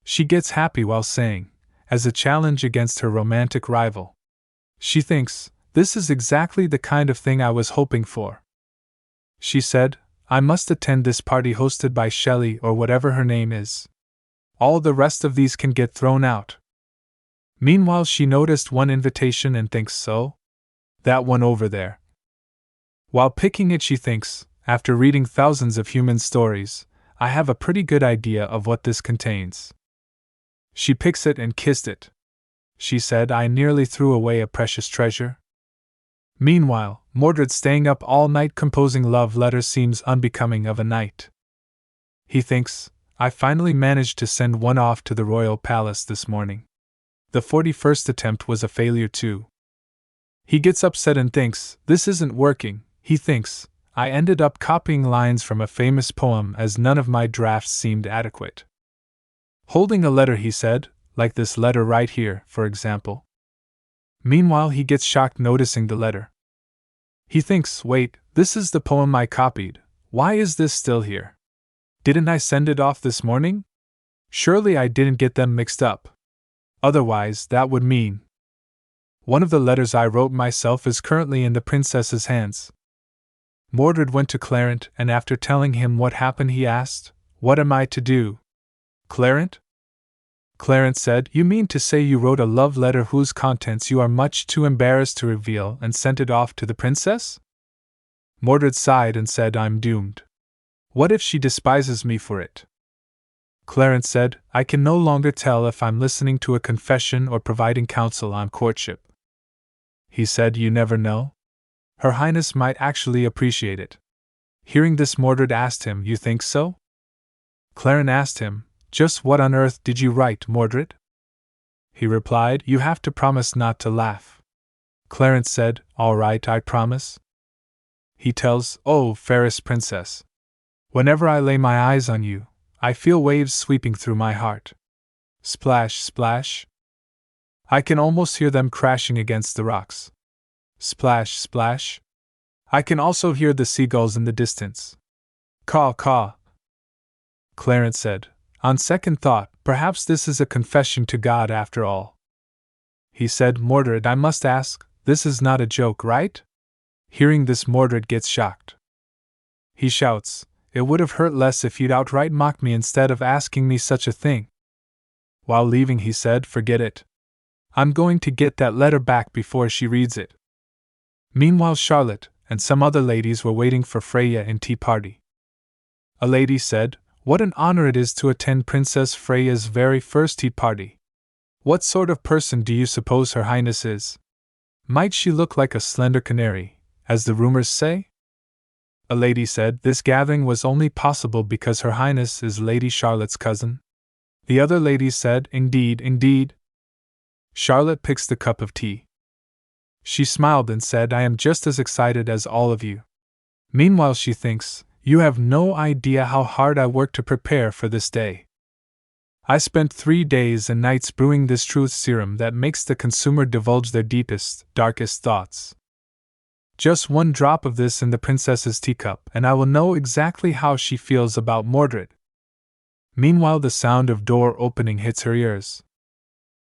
She gets happy while saying, "As a challenge against her romantic rival." She thinks, "This is exactly the kind of thing I was hoping for." She said, "I must attend this party hosted by Shelley or whatever her name is. All the rest of these can get thrown out." Meanwhile, she noticed one invitation and thinks, "So? That one over there." While picking it, she thinks, after reading thousands of human stories, "I have a pretty good idea of what this contains." She picks it and kissed it. She said, "I nearly threw away a precious treasure." Meanwhile, Mordred staying up all night composing love letters seems unbecoming of a knight. He thinks, "I finally managed to send one off to the royal palace this morning. The 41st attempt was a failure too." He gets upset and thinks, "This isn't working." He thinks, "I ended up copying lines from a famous poem as none of my drafts seemed adequate." Holding a letter, he said, "Like this letter right here, for example." Meanwhile, he gets shocked noticing the letter. He thinks, "Wait, this is the poem I copied. Why is this still here? Didn't I send it off this morning? Surely I didn't get them mixed up. Otherwise, that would mean one of the letters I wrote myself is currently in the princess's hands." Mordred went to Clarent, and after telling him what happened, he asked, "What am I to do, Clarent?" Clarent said, "You mean to say you wrote a love letter whose contents you are much too embarrassed to reveal and sent it off to the princess?" Mordred sighed and said, "I'm doomed. What if she despises me for it?" Clarent said, "I can no longer tell if I'm listening to a confession or providing counsel on courtship." He said, "You never know. Her Highness might actually appreciate it." Hearing this, Mordred asked him, "You think so?" Clarent asked him, "Just what on earth did you write, Mordred?" He replied, "You have to promise not to laugh." Clarent said, "All right, I promise." He tells, "Oh, fairest princess, whenever I lay my eyes on you, I feel waves sweeping through my heart. Splash, splash. I can almost hear them crashing against the rocks. Splash, splash. I can also hear the seagulls in the distance. Caw, caw." Clarent said, "On second thought, perhaps this is a confession to God after all." He said, "Mordred, I must ask, this is not a joke, right?" Hearing this, Mordred gets shocked. He shouts, "It would have hurt less if you'd outright mocked me instead of asking me such a thing." While leaving, he said, "Forget it. I'm going to get that letter back before she reads it." Meanwhile, Charlotte and some other ladies were waiting for Freya in tea party. A lady said, "What an honor it is to attend Princess Freya's very first tea party. What sort of person do you suppose Her Highness is? Might she look like a slender canary, as the rumors say?" A lady said this gathering was only possible because Her Highness is Lady Charlotte's cousin. The other ladies said, indeed, indeed. Charlotte picks the cup of tea. She smiled and said, I am just as excited as all of you. Meanwhile she thinks, you have no idea how hard I worked to prepare for this day. I spent 3 days and nights brewing this truth serum that makes the consumer divulge their deepest, darkest thoughts. Just 1 drop of this in the princess's teacup, and I will know exactly how she feels about Mordred. Meanwhile the sound of door opening hits her ears.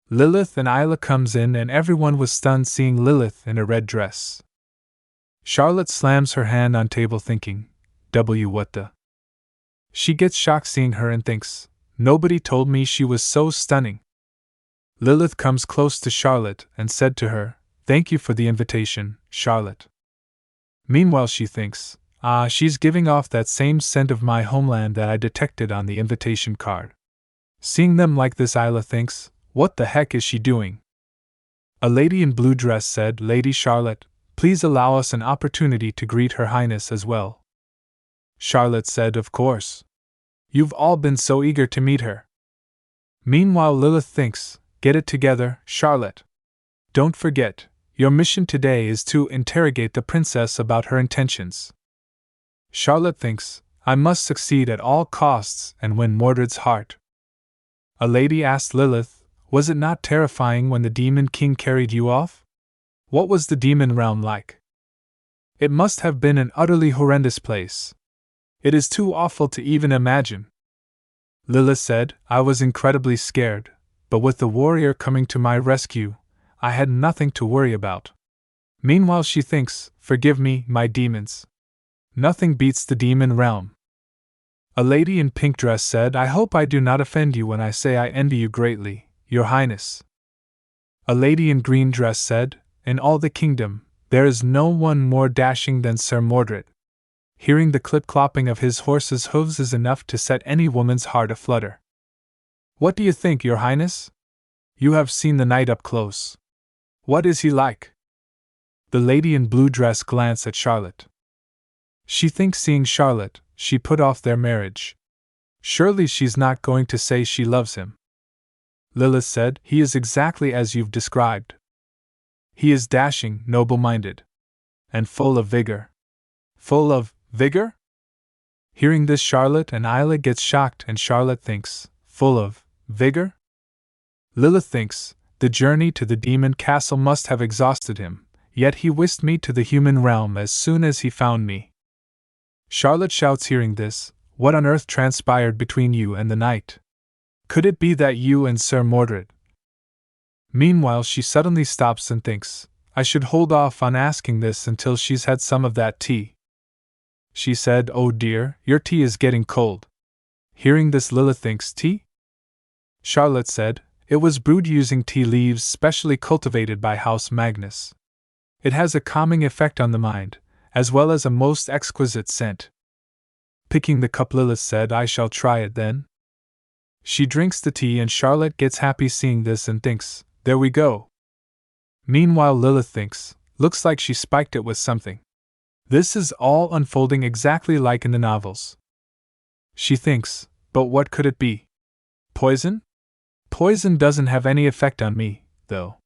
Lilith and Isla comes in and everyone was stunned seeing Lilith in a red dress. Charlotte slams her hand on table thinking, what the? She gets shocked seeing her and thinks, nobody told me she was so stunning. Lilith comes close to Charlotte and said to her, thank you for the invitation, Charlotte. Meanwhile she thinks, she's giving off that same scent of my homeland that I detected on the invitation card. Seeing them like this, Isla thinks, what the heck is she doing? A lady in blue dress said, Lady Charlotte, please allow us an opportunity to greet Her Highness as well. Charlotte said, of course. You've all been so eager to meet her. Meanwhile Lilith thinks, get it together, Charlotte. Don't forget, your mission today is to interrogate the princess about her intentions. Charlotte thinks, I must succeed at all costs and win Mordred's heart. A lady asked Lilith, was it not terrifying when the Demon King carried you off? What was the demon realm like? It must have been an utterly horrendous place. It is too awful to even imagine. Lilith said, I was incredibly scared, but with the warrior coming to my rescue, I had nothing to worry about. Meanwhile she thinks, forgive me, my demons. Nothing beats the demon realm. A lady in pink dress said, I hope I do not offend you when I say I envy you greatly, Your Highness. A lady in green dress said, in all the kingdom, there is no one more dashing than Sir Mordred. Hearing the clip-clopping of his horse's hooves is enough to set any woman's heart aflutter. What do you think, Your Highness? You have seen the knight up close. What is he like? The lady in blue dress glanced at Charlotte. She thinks seeing Charlotte, she put off their marriage. Surely she's not going to say she loves him. Lilith said, he is exactly as you've described. He is dashing, noble-minded. And full of vigor. Full of vigor? Hearing this Charlotte and Isla gets shocked and Charlotte thinks, full of vigor? Lilith thinks, the journey to the demon castle must have exhausted him, yet he whisked me to the human realm as soon as he found me. Charlotte shouts hearing this, what on earth transpired between you and the knight? Could it be that you and Sir Mordred? Meanwhile she suddenly stops and thinks, I should hold off on asking this until she's had some of that tea. She said, oh dear, your tea is getting cold. Hearing this Lilith thinks, tea? Charlotte said, it was brewed using tea leaves specially cultivated by House Magnus. It has a calming effect on the mind, as well as a most exquisite scent. Picking the cup, Lilith said, I shall try it then. She drinks the tea and Charlotte gets happy seeing this and thinks, there we go. Meanwhile Lilith thinks, looks like she spiked it with something. This is all unfolding exactly like in the novels. She thinks, but what could it be? Poison? Poison doesn't have any effect on me, though.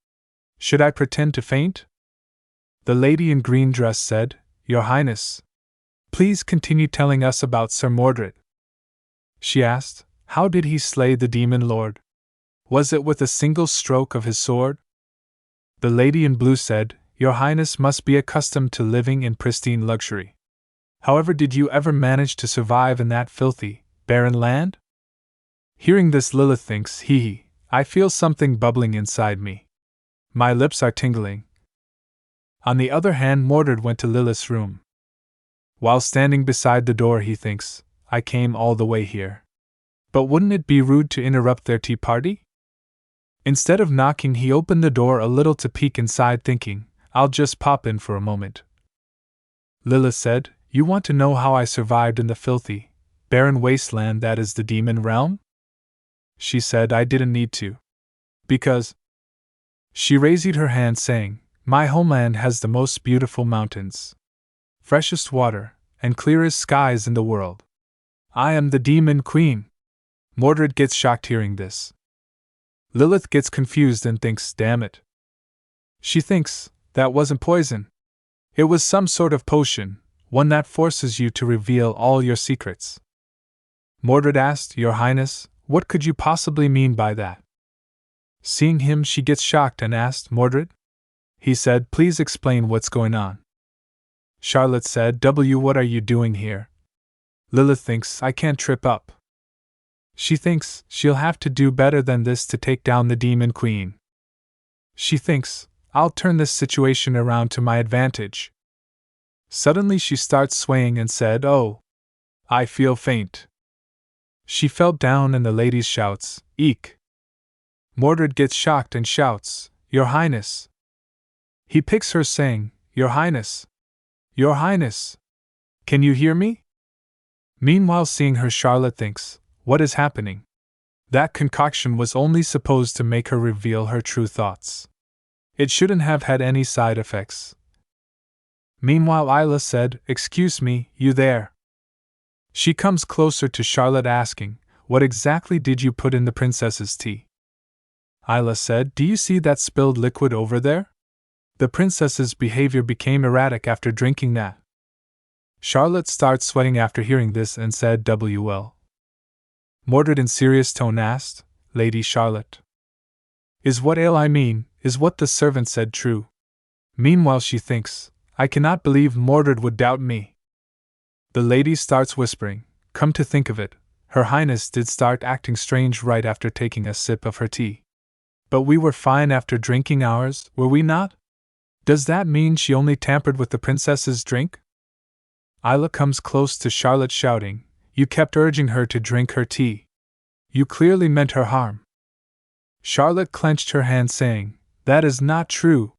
Should I pretend to faint? The lady in green dress said, Your Highness, please continue telling us about Sir Mordred. She asked, how did he slay the demon lord? Was it with a single stroke of his sword? The lady in blue said, Your Highness must be accustomed to living in pristine luxury. However, did you ever manage to survive in that filthy, barren land? Hearing this Lilith thinks, hee, I feel something bubbling inside me. My lips are tingling. On the other hand, Mordred went to Lilith's room. While standing beside the door he thinks, I came all the way here. But wouldn't it be rude to interrupt their tea party? Instead of knocking, he opened the door a little to peek inside thinking, I'll just pop in for a moment. Lilith said, You want to know how I survived in the filthy, barren wasteland that is the demon realm? She said, I didn't need to. Because. She raised her hand saying, My homeland has the most beautiful mountains, freshest water, and clear as skies in the world. I am the Demon Queen. Mordred gets shocked hearing this. Lilith gets confused and thinks, damn it. She thinks, that wasn't poison. It was some sort of potion, one that forces you to reveal all your secrets. Mordred asked, Your Highness, what could you possibly mean by that? Seeing him, she gets shocked and asked, Mordred? He said, Please explain what's going on. Charlotte said, What are you doing here? Lilith thinks, I can't trip up. She thinks she'll have to do better than this to take down the Demon Queen. She thinks, I'll turn this situation around to my advantage. Suddenly she starts swaying and said, Oh, I feel faint. She fell down and the lady shouts, Eek. Mordred gets shocked and shouts, Your Highness. He picks her saying, Your Highness. Your Highness. Can you hear me? Meanwhile, seeing her, Charlotte thinks, What is happening? That concoction was only supposed to make her reveal her true thoughts. It shouldn't have had any side effects. Meanwhile, Isla said, Excuse me, you there? She comes closer to Charlotte asking, What exactly did you put in the princess's tea? Isla said, Do you see that spilled liquid over there? The princess's behavior became erratic after drinking that. Charlotte starts sweating after hearing this and said, Well. Mordred in serious tone asked, Lady Charlotte. Is what is what the servant said true? Meanwhile she thinks, I cannot believe Mordred would doubt me. The lady starts whispering, Come to think of it, Her Highness did start acting strange right after taking a sip of her tea. But we were fine after drinking ours, were we not? Does that mean she only tampered with the princess's drink? Isla comes close to Charlotte shouting, You kept urging her to drink her tea. You clearly meant her harm. Charlotte clenched her hand saying, That is not true.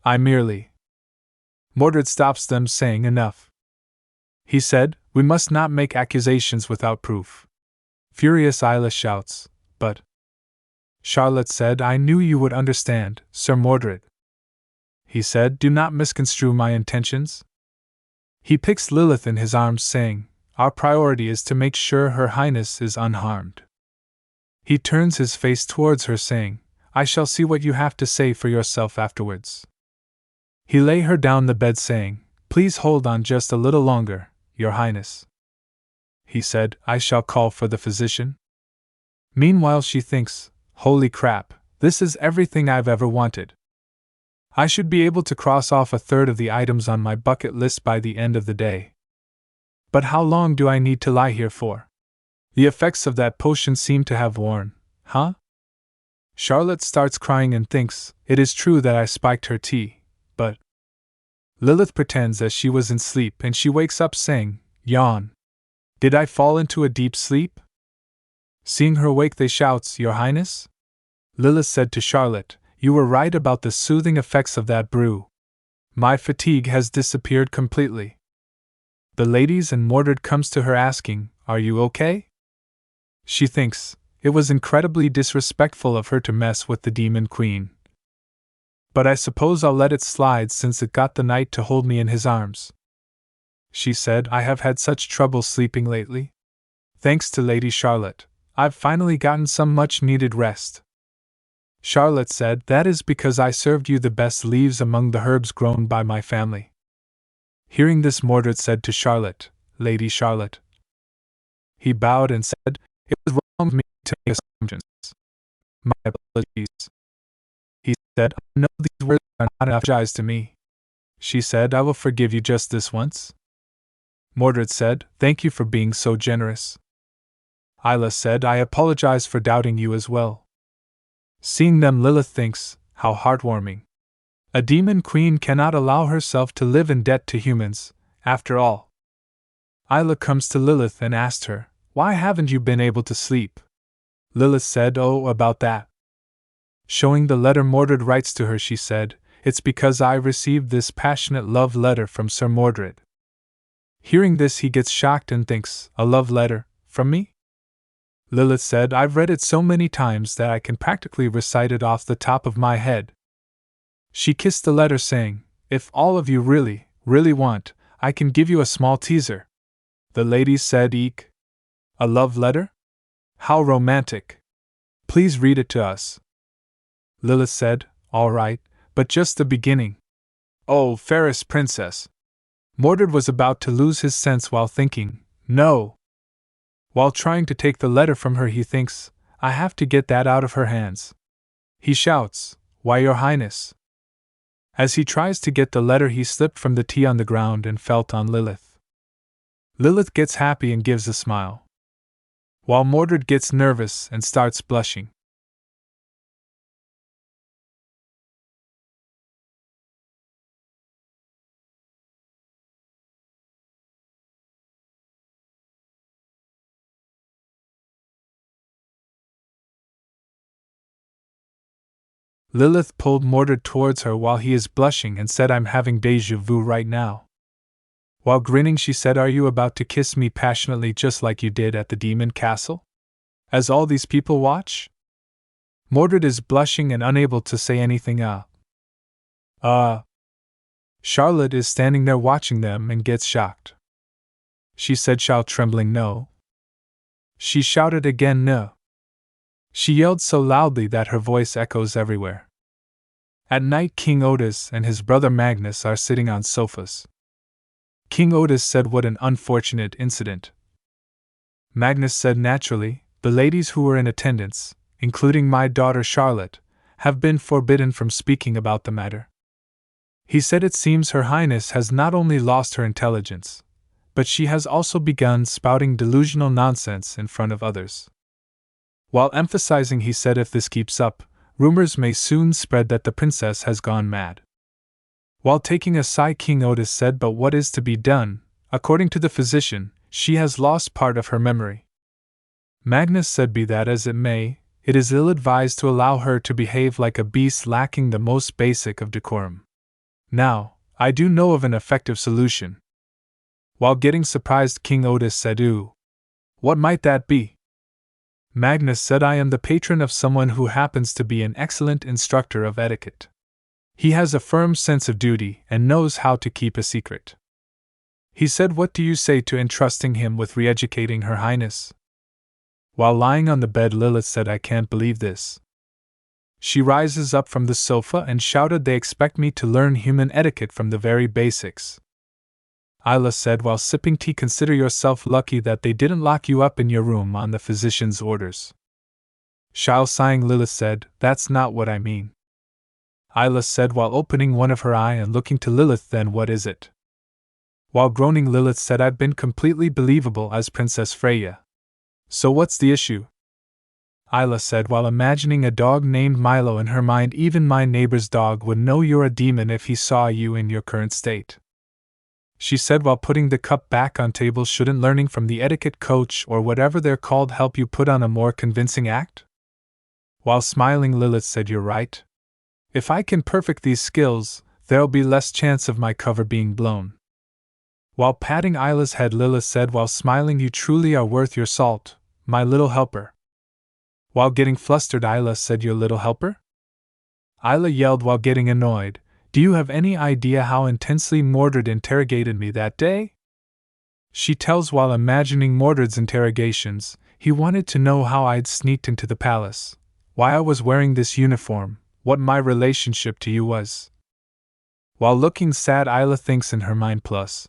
I merely. Mordred stops them saying, Enough. He said, We must not make accusations without proof. Furious Isla shouts, But. Charlotte said, I knew you would understand, Sir Mordred. He said, Do not misconstrue my intentions. He picks Lilith in his arms saying, Our priority is to make sure Her Highness is unharmed. He turns his face towards her saying, I shall see what you have to say for yourself afterwards. He lay her down the bed saying, Please hold on just a little longer, Your Highness. He said, I shall call for the physician. Meanwhile she thinks, Holy crap, this is everything I've ever wanted. I should be able to cross off a third of the items on my bucket list by the end of the day. But how long do I need to lie here for? The effects of that potion seem to have worn, huh? Charlotte starts crying and thinks, It is true that I spiked her tea, but. Lilith pretends as she was in sleep and she wakes up saying, Yawn. Did I fall into a deep sleep? Seeing her awake, they shouts, Your Highness? Lilith said to Charlotte, You were right about the soothing effects of that brew. My fatigue has disappeared completely. The ladies and Mordred comes to her asking, Are you okay? She thinks, it was incredibly disrespectful of her to mess with the Demon Queen. But I suppose I'll let it slide since it got the knight to hold me in his arms. She said, I have had such trouble sleeping lately. Thanks to Lady Charlotte, I've finally gotten some much-needed rest. Charlotte said, That is because I served you the best leaves among the herbs grown by my family. Hearing this, Mordred said to Charlotte, Lady Charlotte. He bowed and said, It was wrong of me to make assumptions. My apologies. He said, I know these words are not enough to apologize to me. She said, I will forgive you just this once. Mordred said, Thank you for being so generous. Isla said, I apologize for doubting you as well. Seeing them, Lilith thinks, How heartwarming. A demon queen cannot allow herself to live in debt to humans, after all. Isla comes to Lilith and asked her, Why haven't you been able to sleep? Lilith said, Oh, about that. Showing the letter Mordred writes to her, she said, It's because I received this passionate love letter from Sir Mordred. Hearing this, he gets shocked and thinks, A love letter, from me? Lilith said, I've read it so many times that I can practically recite it off the top of my head. She kissed the letter saying, If all of you really, really want, I can give you a small teaser. The lady said, Eek. A love letter? How romantic. Please read it to us. Lilith said, All right, but just the beginning. Oh, fairest princess. Mordred was about to lose his sense while thinking, No. While trying to take the letter from her, he thinks, I have to get that out of her hands. He shouts, Why, your highness? As he tries to get the letter, he slipped from the tea on the ground and felt on Lilith. Lilith gets happy and gives a smile, while Mordred gets nervous and starts blushing. Lilith pulled Mordred towards her while he is blushing and said, I'm having déjà vu right now. While grinning, she said, Are you about to kiss me passionately just like you did at the demon castle? As all these people watch? Mordred is blushing and unable to say anything. Charlotte is standing there watching them and gets shocked. She said, Shout trembling, no. She shouted again, no. She yelled so loudly that her voice echoes everywhere. At night, King Otis and his brother Magnus are sitting on sofas. King Otis said, What an unfortunate incident. Magnus said, Naturally, the ladies who were in attendance, including my daughter Charlotte, have been forbidden from speaking about the matter. He said, It seems Her Highness has not only lost her intelligence, but she has also begun spouting delusional nonsense in front of others. While emphasizing, he said, If this keeps up, rumors may soon spread that the princess has gone mad. While taking a sigh, King Otis said, But what is to be done? According to the physician, she has lost part of her memory. Magnus said, Be that as it may, it is ill-advised to allow her to behave like a beast lacking the most basic of decorum. Now, I do know of an effective solution. While getting surprised, King Otis said, Ooh. What might that be? Magnus said, I am the patron of someone who happens to be an excellent instructor of etiquette. He has a firm sense of duty and knows how to keep a secret. He said, What do you say to entrusting him with re-educating Her Highness? While lying on the bed, Lilith said, I can't believe this. She rises up from the sofa and shouted, They expect me to learn human etiquette from the very basics. Isla said while sipping tea, Consider yourself lucky that they didn't lock you up in your room on the physician's orders. Shao sighing, Lilith said, That's not what I mean. Isla said while opening one of her eye and looking to Lilith, Then what is it? While groaning, Lilith said, I've been completely believable as Princess Freya. So what's the issue? Isla said while imagining a dog named Milo in her mind, Even my neighbor's dog would know you're a demon if he saw you in your current state. She said while putting the cup back on table, Shouldn't learning from the etiquette coach or whatever they're called help you put on a more convincing act? While smiling, Lilith said, You're right. If I can perfect these skills, there'll be less chance of my cover being blown. While patting Isla's head, Lilith said while smiling, You truly are worth your salt, my little helper. While getting flustered, Isla said, Your little helper? Isla yelled while getting annoyed, Do you have any idea how intensely Mordred interrogated me that day? She tells while imagining Mordred's interrogations, He wanted to know how I'd sneaked into the palace, why I was wearing this uniform, what my relationship to you was. While looking sad, Isla thinks in her mind, Plus,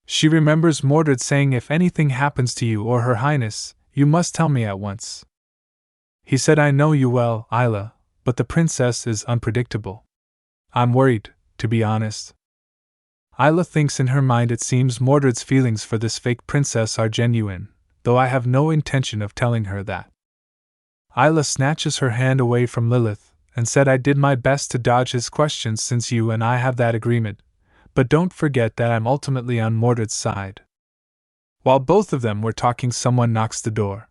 she remembers Mordred saying, If anything happens to you or Her Highness, you must tell me at once. He said, I know you well, Isla, but the princess is unpredictable. I'm worried, to be honest. Isla thinks in her mind, It seems Mordred's feelings for this fake princess are genuine, though I have no intention of telling her that. Isla snatches her hand away from Lilith and said, I did my best to dodge his questions since you and I have that agreement, but don't forget that I'm ultimately on Mordred's side. While both of them were talking, someone knocks the door.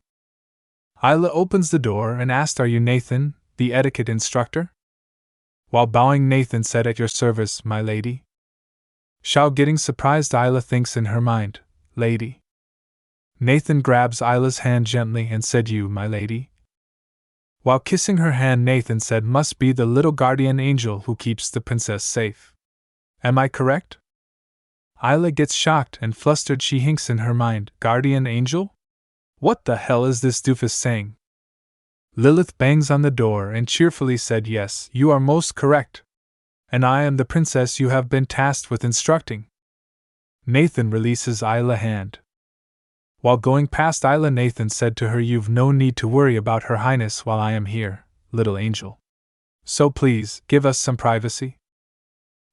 Isla opens the door and asked, Are you Nathan, the etiquette instructor? While bowing, Nathan said, At your service, my lady. Shao getting surprised, Isla thinks in her mind, Lady. Nathan grabs Isla's hand gently and said, You, my lady. While kissing her hand, Nathan said, Must be the little guardian angel who keeps the princess safe. Am I correct? Isla gets shocked and flustered. She hinks in her mind, "Guardian angel? What the hell is this doofus saying?" Lilith bangs on the door and cheerfully said, "Yes, you are most correct. And I am the princess you have been tasked with instructing." Nathan releases Isla's hand. While going past Isla, Nathan said to her, "You've no need to worry about Her Highness while I am here, little angel. So please, give us some privacy."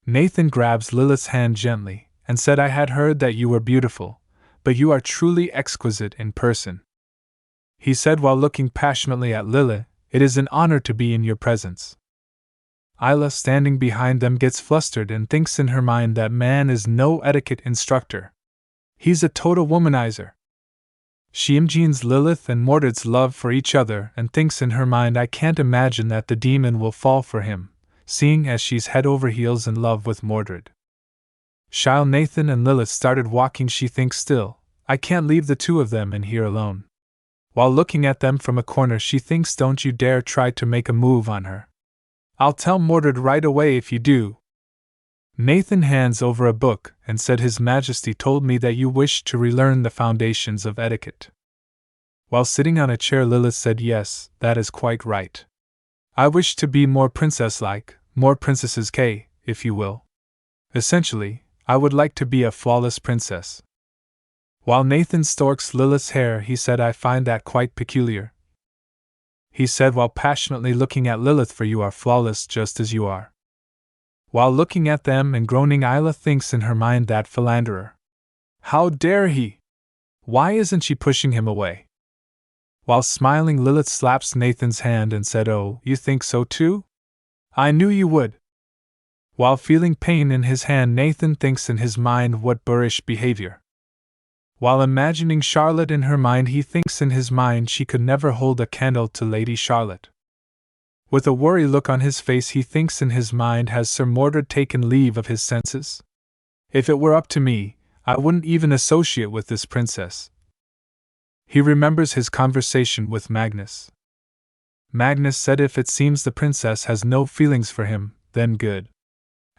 Nathan grabs Lilith's hand gently and said, "I had heard that you were beautiful, but you are truly exquisite in person." He said while looking passionately at Lilith, "It is an honor to be in your presence." Isla, standing behind them, gets flustered and thinks in her mind that man is no etiquette instructor. He's a total womanizer. She imagines Lilith and Mordred's love for each other and thinks in her mind, "I can't imagine that the demon will fall for him, seeing as she's head over heels in love with Mordred." While Nathan and Lilith started walking, she thinks still, "I can't leave the two of them in here alone." While looking at them from a corner, she thinks, "Don't you dare try to make a move on her. I'll tell Mordred right away if you do." Nathan hands over a book and said, "His Majesty told me that you wished to relearn the foundations of etiquette." While sitting on a chair, Lilith said, "Yes, that is quite right. I wish to be more princess-like, more Princesses K, if you will. Essentially, I would like to be a flawless princess." While Nathan strokes Lilith's hair, he said, "I find that quite peculiar," he said while passionately looking at Lilith, "for you are flawless just as you are." While looking at them and groaning, Isla thinks in her mind, "That philanderer. How dare he? Why isn't she pushing him away?" While smiling, Lilith slaps Nathan's hand and said, "Oh, you think so too? I knew you would." While feeling pain in his hand, Nathan thinks in his mind, "What boorish behavior." While imagining Charlotte in her mind, he thinks in his mind she could never hold a candle to Lady Charlotte. With a worried look on his face, he thinks in his mind, has Sir Mordred taken leave of his senses? If it were up to me, I wouldn't even associate with this princess. He remembers his conversation with Magnus. Magnus said if it seems the princess has no feelings for him, then good.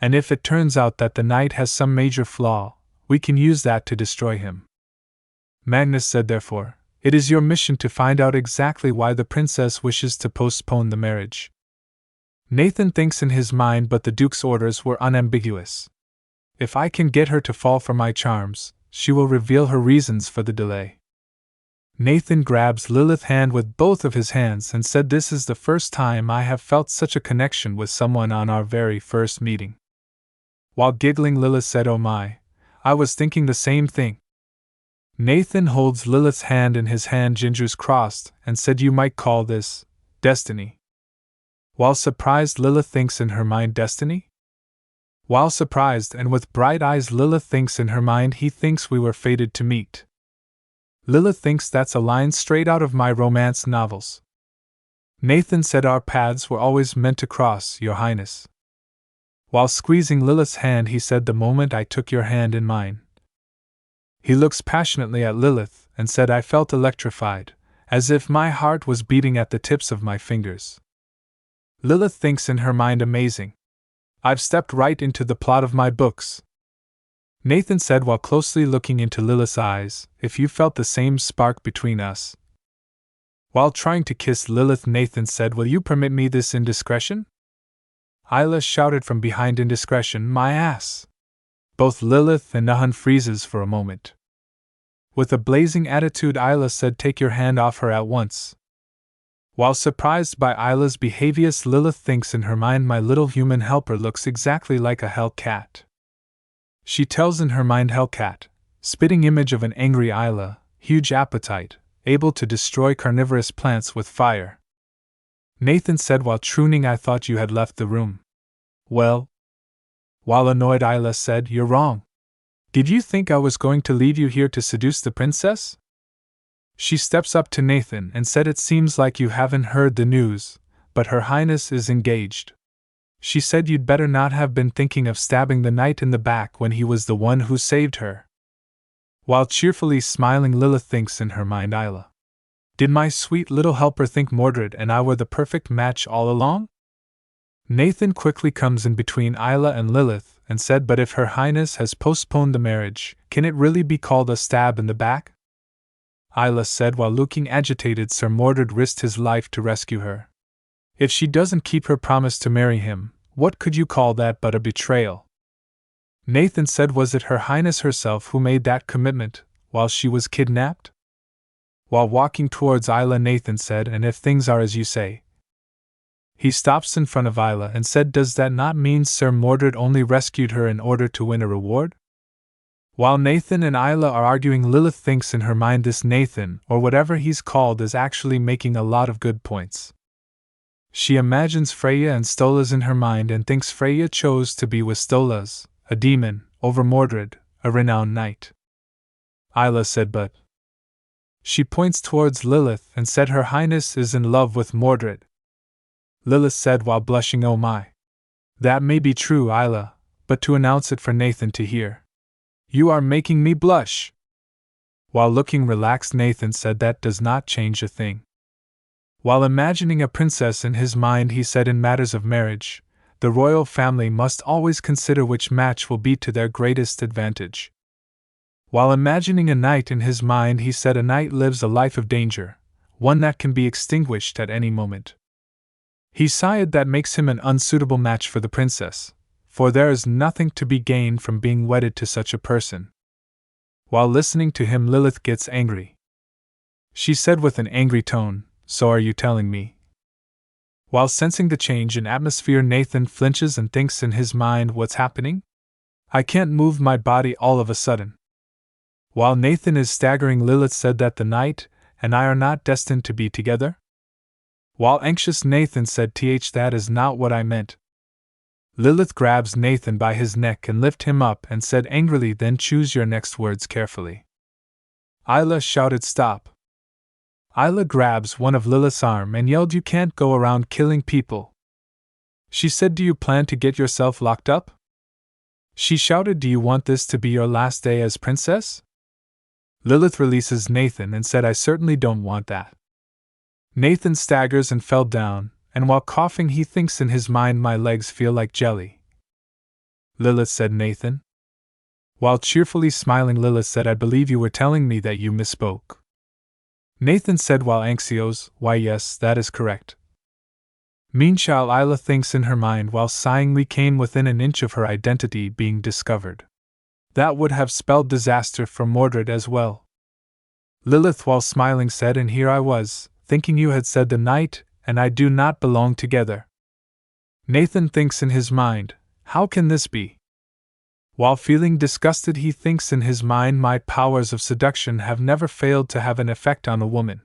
And if it turns out that the knight has some major flaw, we can use that to destroy him. Magnus said, therefore, it is your mission to find out exactly why the princess wishes to postpone the marriage. Nathan thinks in his mind, but the Duke's orders were unambiguous. If I can get her to fall for my charms, she will reveal her reasons for the delay. Nathan grabs Lilith's hand with both of his hands and said, "This is the first time I have felt such a connection with someone on our very first meeting." While giggling, Lilith said, "Oh my, I was thinking the same thing." Nathan holds Lilith's hand in his hand, gingers crossed, and said, "You might call this destiny." While surprised, Lilith thinks in her mind, "Destiny?" While surprised and with bright eyes, Lilith thinks in her mind, "He thinks we were fated to meet." Lilith thinks that's a line straight out of my romance novels. Nathan said, "Our paths were always meant to cross, Your Highness." While squeezing Lilith's hand, he said, "The moment I took your hand in mine." He looks passionately at Lilith and said, "I felt electrified, as if my heart was beating at the tips of my fingers." Lilith thinks in her mind, "Amazing. I've stepped right into the plot of my books." Nathan said while closely looking into Lilith's eyes, "If you felt the same spark between us." While trying to kiss Lilith, Nathan said, "Will you permit me this indiscretion?" Isla shouted from behind, "Indiscretion, my ass!" Both Lilith and Nahun freezes for a moment. With a blazing attitude, Isla said, "Take your hand off her at once." While surprised by Isla's behavior, Lilith thinks in her mind, "My little human helper looks exactly like a hellcat." She tells in her mind, "Hellcat, spitting image of an angry Isla, huge appetite, able to destroy carnivorous plants with fire." Nathan said while crooning, "I thought you had left the room." "Well?" While annoyed, Isla said, "You're wrong. Did you think I was going to leave you here to seduce the princess?" She steps up to Nathan and said, "It seems like you haven't heard the news, but Her Highness is engaged. She said you'd better not have been thinking of stabbing the knight in the back when he was the one who saved her." While cheerfully smiling, Lilith thinks in her mind, "Isla, did my sweet little helper think Mordred and I were the perfect match all along?" Nathan quickly comes in between Isla and Lilith and said, "But if Her Highness has postponed the marriage, can it really be called a stab in the back?" Isla said while looking agitated. Sir Mordred risked his life to rescue her. If she doesn't keep her promise to marry him, what could you call that but a betrayal? Nathan said, "Was it Her Highness herself who made that commitment, while she was kidnapped?" While walking towards Isla, Nathan said, "And if things are as you say?" He stops in front of Isla and said, "Does that not mean Sir Mordred only rescued her in order to win a reward?" While Nathan and Isla are arguing, Lilith thinks in her mind this Nathan, or whatever he's called, is actually making a lot of good points. She imagines Freya and Stolas in her mind and thinks Freya chose to be with Stolas, a demon, over Mordred, a renowned knight. Isla said, "But..." She points towards Lilith and said, "Her Highness is in love with Mordred." Lilith said while blushing, "Oh my. That may be true, Isla, but to announce it for Nathan to hear. You are making me blush." While looking relaxed, Nathan said, "That does not change a thing." While imagining a princess in his mind, he said, "In matters of marriage, the royal family must always consider which match will be to their greatest advantage." While imagining a knight in his mind, he said, "A knight lives a life of danger, one that can be extinguished at any moment." He sighed. That makes him an unsuitable match for the princess, for there is nothing to be gained from being wedded to such a person. While listening to him, Lilith gets angry. She said with an angry tone, "So are you telling me?" While sensing the change in atmosphere, Nathan flinches and thinks in his mind, "What's happening? I can't move my body all of a sudden." While Nathan is staggering, Lilith said that the knight and I are not destined to be together. While anxious, Nathan said, "That is not what I meant." Lilith grabs Nathan by his neck and lifts him up and said angrily, "Then choose your next words carefully." Isla shouted, "Stop." Isla grabs one of Lilith's arm and yelled, "You can't go around killing people." She said, "Do you plan to get yourself locked up?" She shouted, "Do you want this to be your last day as princess?" Lilith releases Nathan and said, "I certainly don't want that." Nathan staggers and fell down, and while coughing he thinks in his mind, "My legs feel like jelly." Lilith said, "Nathan?" While cheerfully smiling, Lilith said, "I believe you were telling me that you misspoke." Nathan said while anxious, "Why yes, that is correct." Meanwhile, Isla thinks in her mind while sighing, "We came within an inch of her identity being discovered. That would have spelled disaster for Mordred as well." Lilith, while smiling, said, "And here I was, thinking you had said the knight and I do not belong together." Nathan thinks in his mind, "How can this be?" While feeling disgusted, he thinks in his mind, "My powers of seduction have never failed to have an effect on a woman."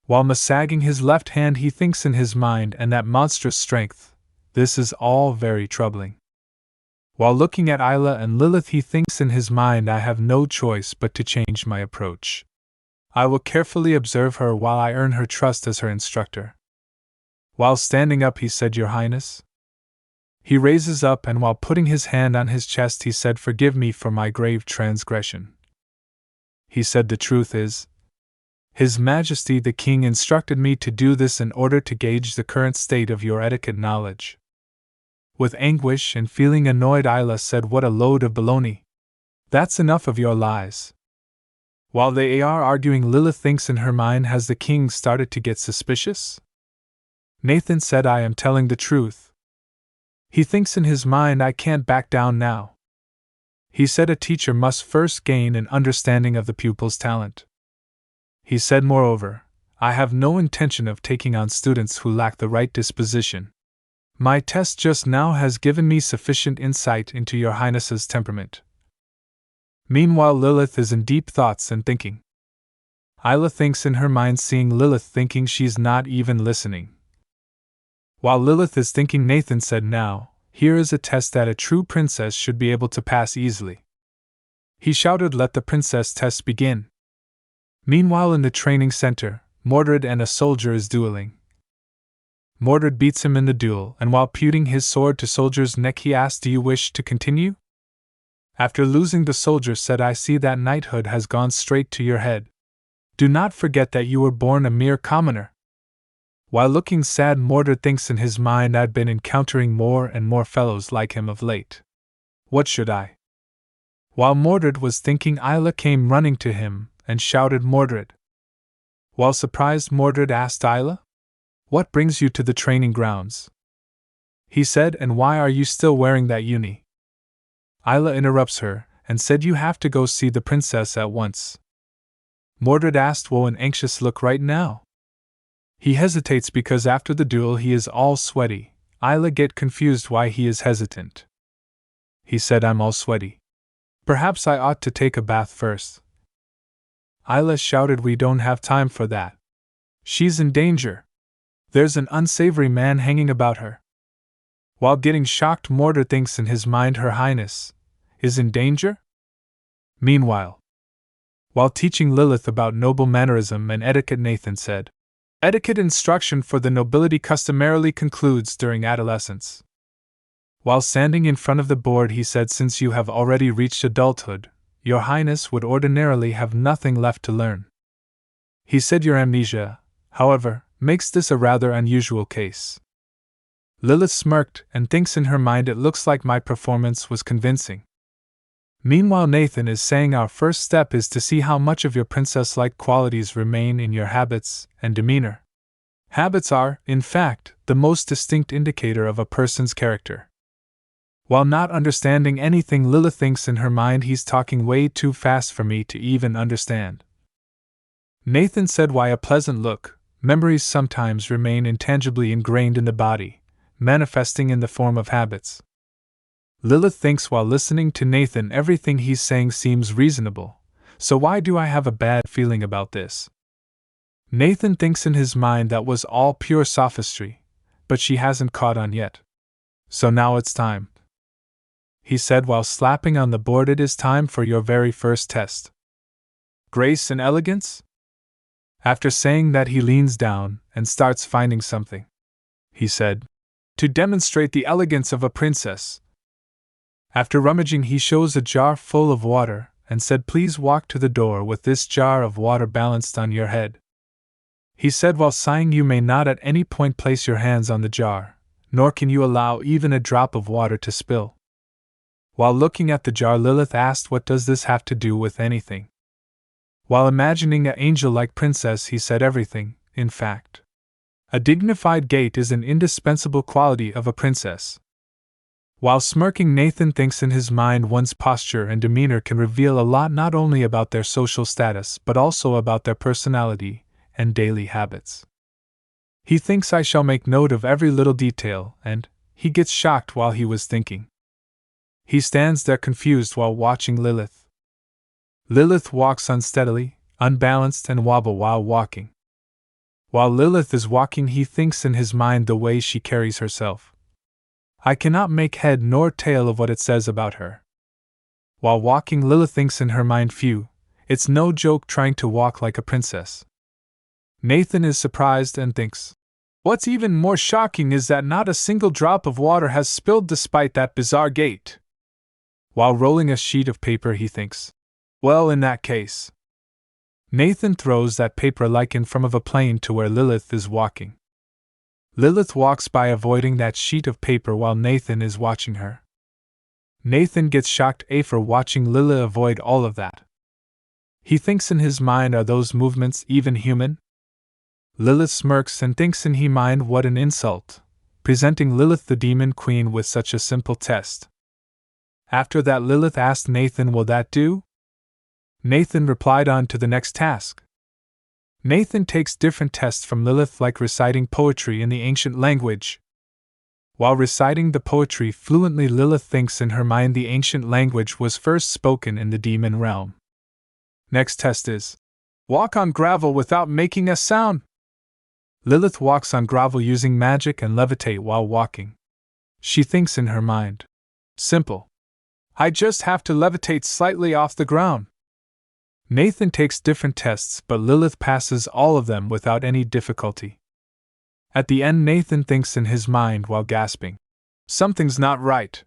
While massaging his left hand, he thinks in his mind, "And that monstrous strength. This is all very troubling." While looking at Isla and Lilith, he thinks in his mind, "I have no choice but to change my approach. I will carefully observe her while I earn her trust as her instructor." While standing up, he said, "Your Highness?" He raises up and while putting his hand on his chest, he said, "Forgive me for my grave transgression." He said, "The truth is, His Majesty the King instructed me to do this in order to gauge the current state of your etiquette knowledge." With anguish and feeling annoyed, Isla said, "What a load of baloney. That's enough of your lies." While they are arguing, Lilith thinks in her mind, "Has the king started to get suspicious?" Nathan said, "I am telling the truth." He thinks in his mind, "I can't back down now." He said, "A teacher must first gain an understanding of the pupil's talent." He said, "Moreover, I have no intention of taking on students who lack the right disposition. My test just now has given me sufficient insight into your Highness's temperament." Meanwhile, Lilith is in deep thoughts and thinking. Isla thinks in her mind, seeing Lilith thinking, she's not even listening. While Lilith is thinking, Nathan said, "Now, here is a test that a true princess should be able to pass easily." He shouted, "Let the princess test begin." Meanwhile, in the training center, Mordred and a soldier is dueling. Mordred beats him in the duel, and while putting his sword to soldier's neck, he asked, "Do you wish to continue?" After losing, the soldier said, "I see that knighthood has gone straight to your head. Do not forget that you were born a mere commoner." While looking sad, Mordred thinks in his mind, "I've been encountering more and more fellows like him of late. What should I? While Mordred was thinking, Isla came running to him and shouted, Mordred. While surprised, Mordred asked Isla, What brings you to the training grounds? He said, And why are you still wearing that uni? Isla interrupts her and said, You have to go see the princess at once. Mordred asked, Will an anxious look right now? He hesitates because after the duel he is all sweaty. Isla get confused why he is hesitant. He said, I'm all sweaty. Perhaps I ought to take a bath first. Isla shouted, We don't have time for that. She's in danger. There's an unsavory man hanging about her. While getting shocked, Mordred thinks in his mind Her Highness is in danger? Meanwhile, while teaching Lilith about noble mannerism and etiquette, Nathan said, Etiquette instruction for the nobility customarily concludes during adolescence. While standing in front of the board, he said, Since you have already reached adulthood, Your Highness would ordinarily have nothing left to learn. He said your amnesia, however, makes this a rather unusual case. Lilith smirked and thinks in her mind, It looks like my performance was convincing. Meanwhile, Nathan is saying, Our first step is to see how much of your princess-like qualities remain in your habits and demeanor. Habits are, in fact, the most distinct indicator of a person's character. While not understanding anything, Lilith thinks in her mind, He's talking way too fast for me to even understand. Nathan said, Why a pleasant look. Memories sometimes remain intangibly ingrained in the body, manifesting in the form of habits. Lilith thinks while listening to Nathan, everything he's saying seems reasonable, so why do I have a bad feeling about this? Nathan thinks in his mind that was all pure sophistry, but she hasn't caught on yet. So now it's time. He said while slapping on the board, It is time for your very first test. Grace and elegance? After saying that, he leans down and starts finding something. He said, To demonstrate the elegance of a princess. After rummaging, he shows a jar full of water and said, Please walk to the door with this jar of water balanced on your head. He said while sighing, You may not at any point place your hands on the jar, nor can you allow even a drop of water to spill. While looking at the jar, Lilith asked, What does this have to do with anything? While imagining an angel-like princess, he said, Everything, in fact. A dignified gait is an indispensable quality of a princess. While smirking, Nathan thinks in his mind, one's posture and demeanor can reveal a lot, not only about their social status but also about their personality and daily habits. He thinks, I shall make note of every little detail, and he gets shocked while he was thinking. He stands there confused while watching Lilith. Lilith walks unsteadily, unbalanced, and wobble while walking. While Lilith is walking, he thinks in his mind the way she carries herself. I cannot make head nor tail of what it says about her. While walking, Lilith thinks in her mind, Phew, it's no joke trying to walk like a princess. Nathan is surprised and thinks, What's even more shocking is that not a single drop of water has spilled despite that bizarre gait. While rolling a sheet of paper, he thinks, Well, in that case. Nathan throws that paper like in front of a plane to where Lilith is walking. Lilith walks by, avoiding that sheet of paper while Nathan is watching her. Nathan gets shocked for watching Lilith avoid all of that. He thinks in his mind, Are those movements even human? Lilith smirks and thinks in his mind, What an insult, presenting Lilith the Demon Queen with such a simple test. After that, Lilith asked Nathan, Will that do? Nathan replied, On to the next task. Nathan takes different tests from Lilith, like reciting poetry in the ancient language. While reciting the poetry fluently, Lilith thinks in her mind the ancient language was first spoken in the demon realm. Next test is, Walk on gravel without making a sound. Lilith walks on gravel using magic and levitate while walking. She thinks in her mind, Simple. I just have to levitate slightly off the ground. Nathan takes different tests, but Lilith passes all of them without any difficulty. At the end, Nathan thinks in his mind while gasping, Something's not right.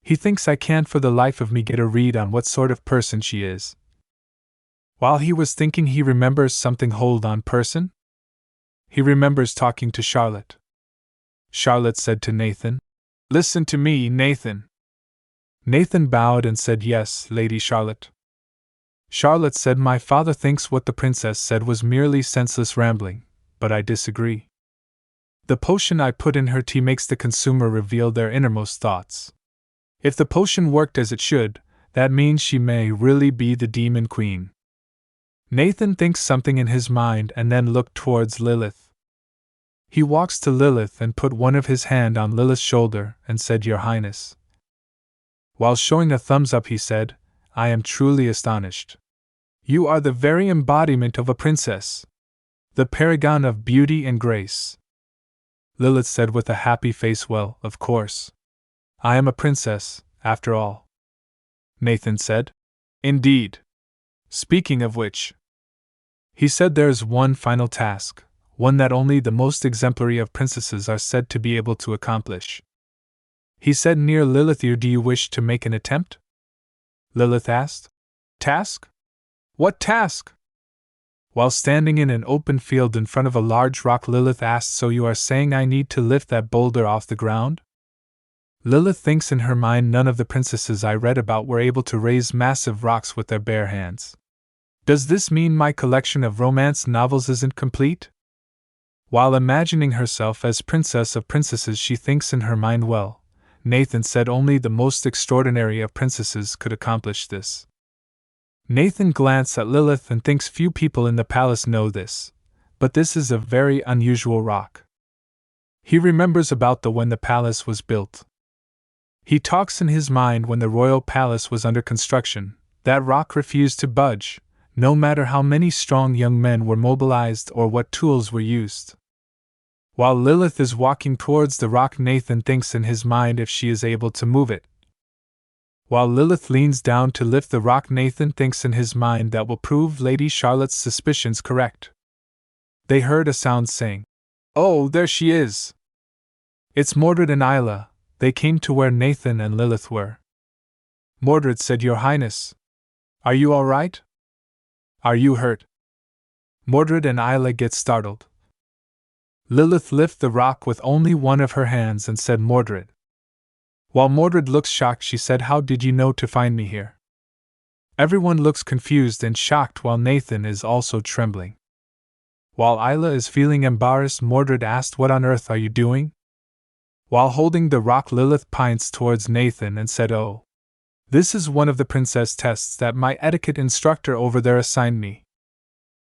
He thinks, I can't for the life of me get a read on what sort of person she is. While he was thinking, he remembers something. Hold on, person? He remembers talking to Charlotte. Charlotte said to Nathan, Listen to me, Nathan. Nathan bowed and said, "Yes, Lady Charlotte." Charlotte said, "My father thinks what the princess said was merely senseless rambling, but I disagree. The potion I put in her tea makes the consumer reveal their innermost thoughts. If the potion worked as it should, that means she may really be the Demon Queen." Nathan thinks something in his mind and then looked towards Lilith. He walks to Lilith and put one of his hand on Lilith's shoulder and said, "Your Highness." While showing a thumbs up he said, "I am truly astonished. You are the very embodiment of a princess. The paragon of beauty and grace." Lilith said with a happy face, "Well, of course. I am a princess, after all." Nathan said, "Indeed. Speaking of which," he said, "there's one final task, one that only the most exemplary of princesses are said to be able to accomplish." He said near Lilith ear, "Do you wish to make an attempt?" Lilith asked, "Task? What task?" While standing in an open field in front of a large rock, Lilith asked, "So you are saying I need to lift that boulder off the ground?" Lilith thinks in her mind, none of the princesses I read about were able to raise massive rocks with their bare hands. Does this mean my collection of romance novels isn't complete? While imagining herself as princess of princesses, she thinks in her mind, well, Nathan said only the most extraordinary of princesses could accomplish this. Nathan glanced at Lilith and thinks few people in the palace know this, but this is a very unusual rock. He remembers about when the palace was built. He talks in his mind when the royal palace was under construction. That rock refused to budge, no matter how many strong young men were mobilized or what tools were used. While Lilith is walking towards the rock, Nathan thinks in his mind if she is able to move it. While Lilith leans down to lift the rock, Nathan thinks in his mind that will prove Lady Charlotte's suspicions correct. They heard a sound saying, "Oh, there she is! It's Mordred and Isla." They came to where Nathan and Lilith were. Mordred said, "Your Highness, are you all right? Are you hurt?" Mordred and Isla get startled. Lilith lifted the rock with only one of her hands and said, "Mordred." While Mordred looks shocked, she said, "How did you know to find me here?" Everyone looks confused and shocked while Nathan is also trembling. While Isla is feeling embarrassed, Mordred asked, "What on earth are you doing?" While holding the rock, Lilith points towards Nathan and said, "Oh, this is one of the princess tests that my etiquette instructor over there assigned me."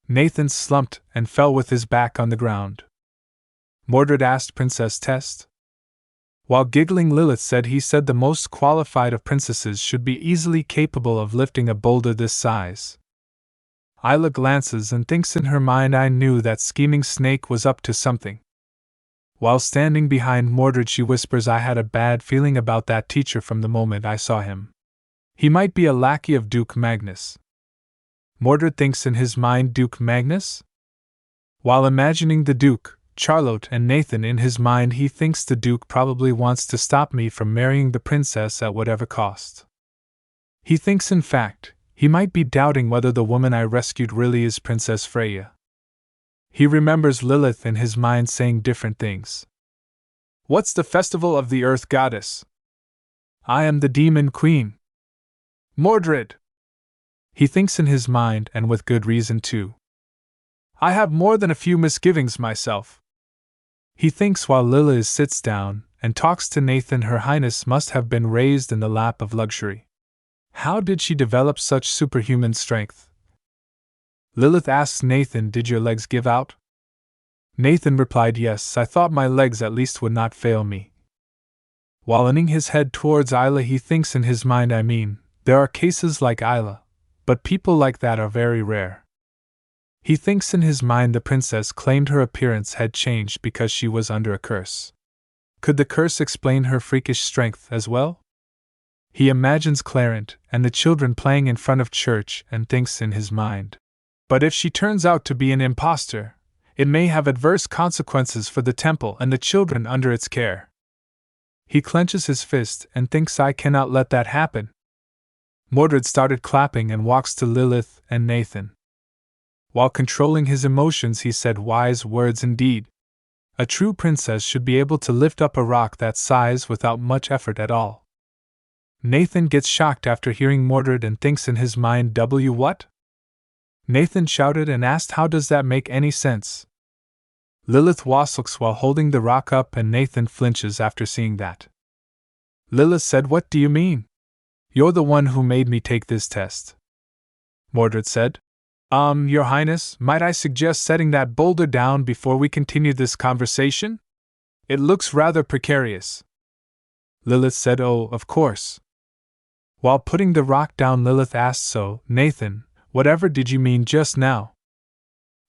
Nathan slumped and fell with his back on the ground. Mordred asked, "Princess test?" While giggling, Lilith said he said the most qualified of princesses should be easily capable of lifting a boulder this size. Isla glances and thinks in her mind, "I knew that scheming snake was up to something." While standing behind Mordred, she whispers, "I had a bad feeling about that teacher from the moment I saw him. He might be a lackey of Duke Magnus." Mordred thinks in his mind, "Duke Magnus?" While imagining the Duke, Charlotte, and Nathan in his mind, he thinks the Duke probably wants to stop me from marrying the princess at whatever cost. He thinks, in fact, he might be doubting whether the woman I rescued really is Princess Freya. He remembers Lilith in his mind saying different things. "What's the festival of the Earth Goddess?" "I am the Demon Queen." "Mordred!" He thinks in his mind, and with good reason too. "I have more than a few misgivings myself." He thinks while Lilith sits down and talks to Nathan, her Highness must have been raised in the lap of luxury. How did she develop such superhuman strength? Lilith asks Nathan, "Did your legs give out?" Nathan replied, "Yes, I thought my legs at least would not fail me." While leaning his head towards Isla, he thinks in his mind, there are cases like Isla, but people like that are very rare. He thinks in his mind the princess claimed her appearance had changed because she was under a curse. Could the curse explain her freakish strength as well? He imagines Clarence and the children playing in front of church and thinks in his mind, "But if she turns out to be an impostor, it may have adverse consequences for the temple and the children under its care." He clenches his fist and thinks, "I cannot let that happen." Mordred started clapping and walks to Lilith and Nathan. While controlling his emotions, he said wise words indeed. A true princess should be able to lift up a rock that size without much effort at all. Nathan gets shocked after hearing Mordred and thinks in his mind, what? Nathan shouted and asked, how does that make any sense? Lilith wassels while holding the rock up and Nathan flinches after seeing that. Lilith said, what do you mean? You're the one who made me take this test. Mordred said, Your Highness, might I suggest setting that boulder down before we continue this conversation? It looks rather precarious. Lilith said, oh, of course. While putting the rock down, Lilith asked, so, Nathan, whatever did you mean just now?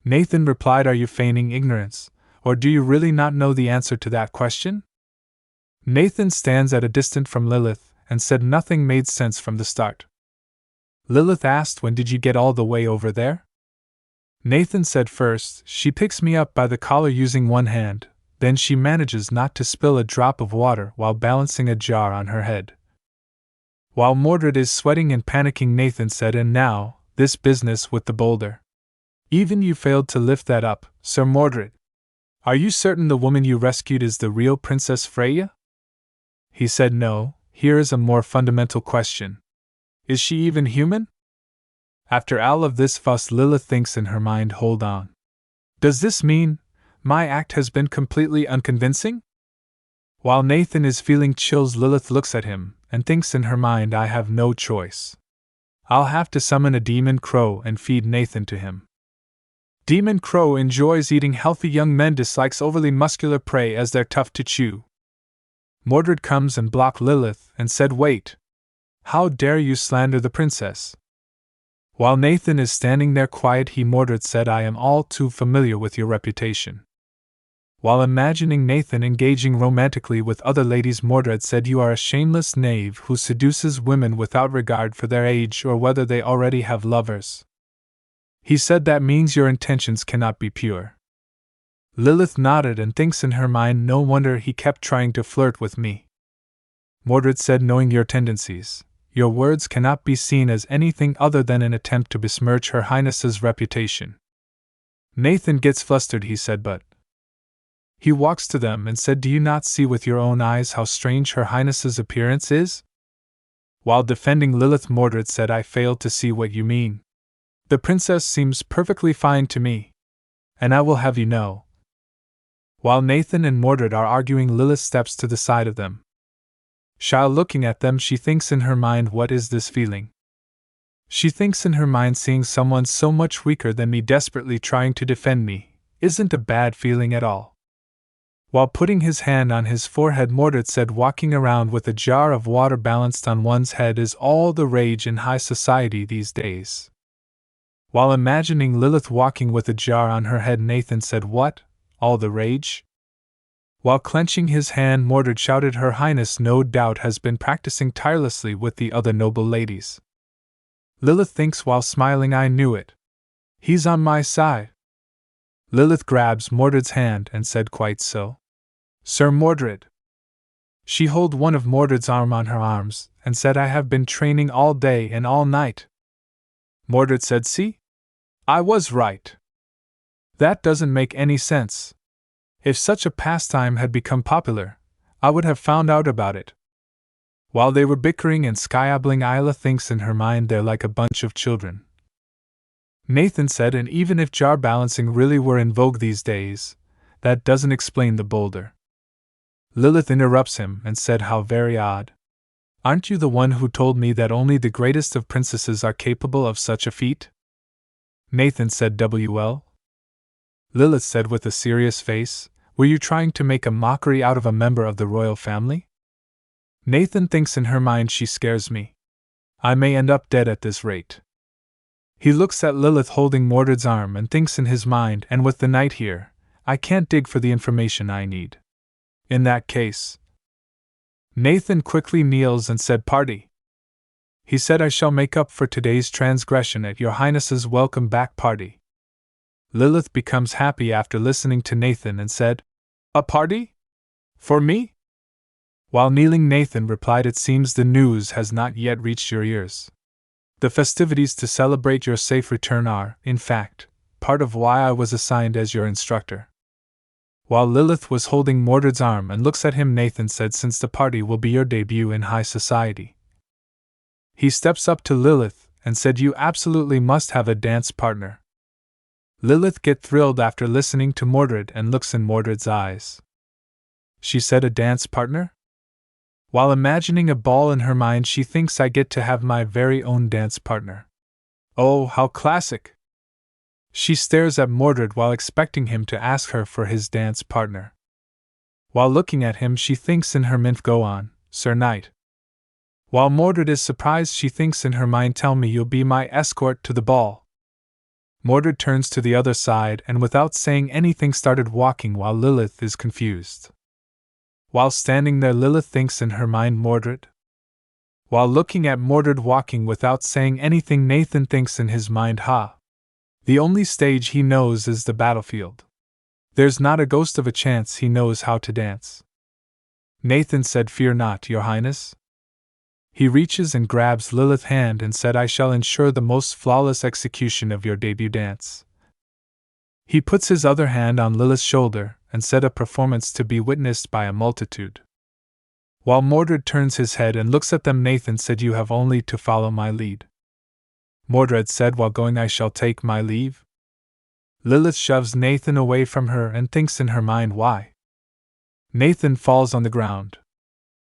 Nathan replied, are you feigning ignorance, or do you really not know the answer to that question? Nathan stands at a distance from Lilith and said nothing made sense from the start. Lilith asked, when did you get all the way over there? Nathan said, first, she picks me up by the collar using one hand, then she manages not to spill a drop of water while balancing a jar on her head. While Mordred is sweating and panicking, Nathan said, and now, this business with the boulder. Even you failed to lift that up, Sir Mordred. Are you certain the woman you rescued is the real Princess Freya? He said, no, here is a more fundamental question. Is she even human? After all of this fuss, Lilith thinks in her mind, hold on. Does this mean my act has been completely unconvincing? While Nathan is feeling chills, Lilith looks at him and thinks in her mind, I have no choice. I'll have to summon a demon crow and feed Nathan to him. Demon crow enjoys eating healthy young men, dislikes overly muscular prey as they're tough to chew. Mordred comes and blocked Lilith and said, wait. How dare you slander the princess? While Nathan is standing there quiet, Mordred said, I am all too familiar with your reputation. While imagining Nathan engaging romantically with other ladies, Mordred said, you are a shameless knave who seduces women without regard for their age or whether they already have lovers. He said, that means your intentions cannot be pure. Lilith nodded and thinks in her mind, no wonder he kept trying to flirt with me. Mordred said, knowing your tendencies, your words cannot be seen as anything other than an attempt to besmirch Her Highness's reputation. Nathan gets flustered, he said, but. He walks to them and said, do you not see with your own eyes how strange Her Highness's appearance is? While defending Lilith, Mordred said, I fail to see what you mean. The princess seems perfectly fine to me. And I will have you know. While Nathan and Mordred are arguing, Lilith steps to the side of them. Shy looking at them, she thinks in her mind, what is this feeling? She thinks in her mind, seeing someone so much weaker than me desperately trying to defend me isn't a bad feeling at all. While putting his hand on his forehead, Mordred said, walking around with a jar of water balanced on one's head is all the rage in high society these days. While imagining Lilith walking with a jar on her head, Nathan said, what? All the rage? While clenching his hand, Mordred shouted, Her Highness no doubt has been practicing tirelessly with the other noble ladies. Lilith thinks while smiling, I knew it. He's on my side. Lilith grabs Mordred's hand and said, quite so. Sir Mordred. She held one of Mordred's arm on her arms and said, I have been training all day and all night. Mordred said, see? I was right. That doesn't make any sense. If such a pastime had become popular, I would have found out about it. While they were bickering and skyabling, Isla thinks in her mind, they're like a bunch of children. Nathan said, and even if jar balancing really were in vogue these days, that doesn't explain the boulder. Lilith interrupts him and said, how very odd. Aren't you the one who told me that only the greatest of princesses are capable of such a feat? Nathan said, well. Lilith said with a serious face, were you trying to make a mockery out of a member of the royal family? Nathan thinks in her mind, she scares me. I may end up dead at this rate. He looks at Lilith holding Mordred's arm and thinks in his mind, and with the night here, I can't dig for the information I need. In that case. Nathan quickly kneels and said, party. He said, I shall make up for today's transgression at Your Highness's welcome back party. Lilith becomes happy after listening to Nathan and said, a party? For me? While kneeling, Nathan replied, it seems the news has not yet reached your ears. The festivities to celebrate your safe return are, in fact, part of why I was assigned as your instructor. While Lilith was holding Mordred's arm and looks at him, Nathan said, since the party will be your debut in high society, He steps up to Lilith and said you absolutely must have a dance partner. Lilith get thrilled after listening to Mordred and looks in Mordred's eyes. She said a dance partner? While imagining a ball in her mind, she thinks I get to have my very own dance partner. Oh, how classic! She stares at Mordred while expecting him to ask her for his dance partner. While looking at him, she thinks in her mind, go on, Sir Knight. While Mordred is surprised, she thinks in her mind, tell me you'll be my escort to the ball. Mordred turns to the other side and without saying anything started walking while Lilith is confused. While standing there, Lilith thinks in her mind, Mordred. While looking at Mordred walking without saying anything, Nathan thinks in his mind, ha. The only stage he knows is the battlefield. There's not a ghost of a chance he knows how to dance. Nathan said, fear not, Your Highness. He reaches and grabs Lilith's hand and said, I shall ensure the most flawless execution of your debut dance. He puts his other hand on Lilith's shoulder and said, a performance to be witnessed by a multitude. While Mordred turns his head and looks at them, Nathan said, you have only to follow my lead. Mordred said, while going, I shall take my leave. Lilith shoves Nathan away from her and thinks in her mind, why? Nathan falls on the ground.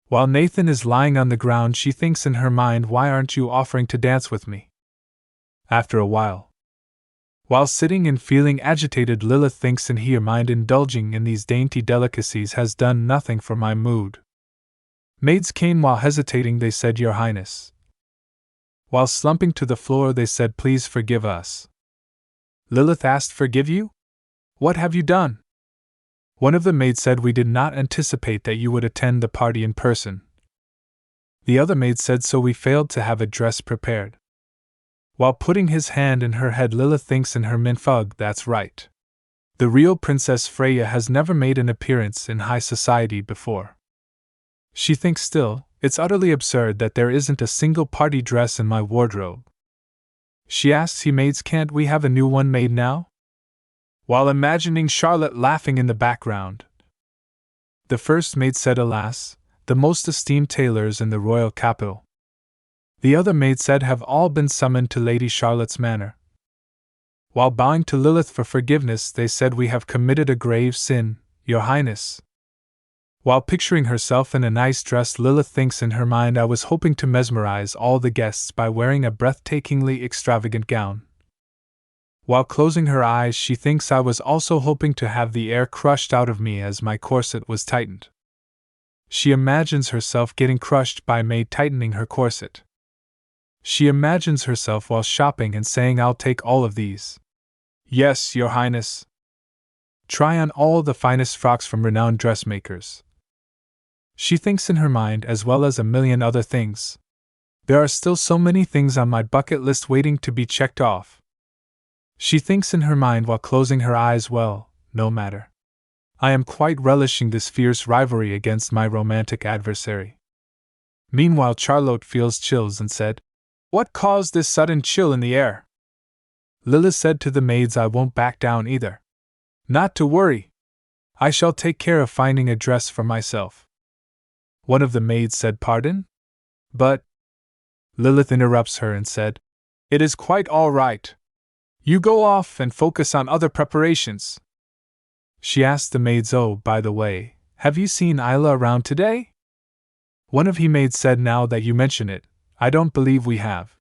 While Nathan is lying on the ground, she thinks in her mind, why aren't you offering to dance with me? After a while, while sitting and feeling agitated, Lilith thinks in her mind, indulging in these dainty delicacies has done nothing for my mood. Maids came while hesitating, they said, Your Highness. While slumping to the floor, they said, please forgive us. Lilith asked, forgive you? What have you done? One of the maids said, we did not anticipate that you would attend the party in person. The other maid said, so we failed to have a dress prepared. While putting his hand in her head, Lilith thinks in her mind, fug, that's right. The real Princess Freya has never made an appearance in high society before. She thinks still, it's utterly absurd that there isn't a single party dress in my wardrobe. She asks he maids, can't we have a new one made now? While imagining Charlotte laughing in the background. The first maid said, alas, the most esteemed tailors in the royal capital. The other maid said, have all been summoned to Lady Charlotte's manor. While bowing to Lilith for forgiveness, they said, we have committed a grave sin, Your Highness. While picturing herself in a nice dress, Lilith thinks in her mind, I was hoping to mesmerize all the guests by wearing a breathtakingly extravagant gown. While closing her eyes, she thinks I was also hoping to have the air crushed out of me as my corset was tightened. She imagines herself getting crushed by a maid tightening her corset. She imagines herself while shopping and saying, I'll take all of these. Yes, Your Highness. Try on all the finest frocks from renowned dressmakers. She thinks in her mind, as well as a million other things. There are still so many things on my bucket list waiting to be checked off. She thinks in her mind while closing her eyes, well, no matter. I am quite relishing this fierce rivalry against my romantic adversary. Meanwhile, Charlotte feels chills and said, what caused this sudden chill in the air? Lilith said to the maids, I won't back down either. Not to worry. I shall take care of finding a dress for myself. One of the maids said, pardon? But... Lilith interrupts her and said, it is quite all right. You go off and focus on other preparations. She asked the maids, oh, by the way, have you seen Isla around today? One of the maids said, now that you mention it, I don't believe we have.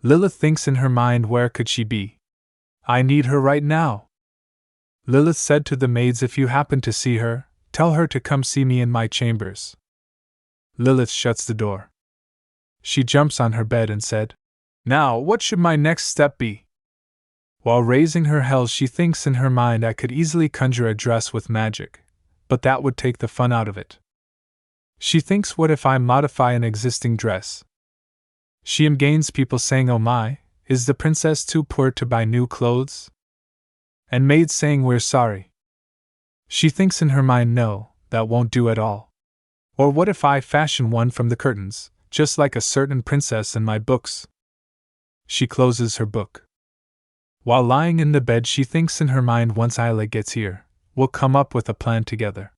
Lilith thinks in her mind, where could she be? I need her right now. Lilith said to the maids, if you happen to see her, tell her to come see me in my chambers. Lilith shuts the door. She jumps on her bed and said, now what should my next step be? While raising her heels, she thinks in her mind, I could easily conjure a dress with magic, but that would take the fun out of it. She thinks, what if I modify an existing dress? She gains people saying, oh my, is the princess too poor to buy new clothes? And maids saying, we're sorry. She thinks in her mind, no, that won't do at all. Or what if I fashion one from the curtains, just like a certain princess in my books? She closes her book. While lying in the bed, she thinks in her mind, once Isla gets here, we'll come up with a plan together.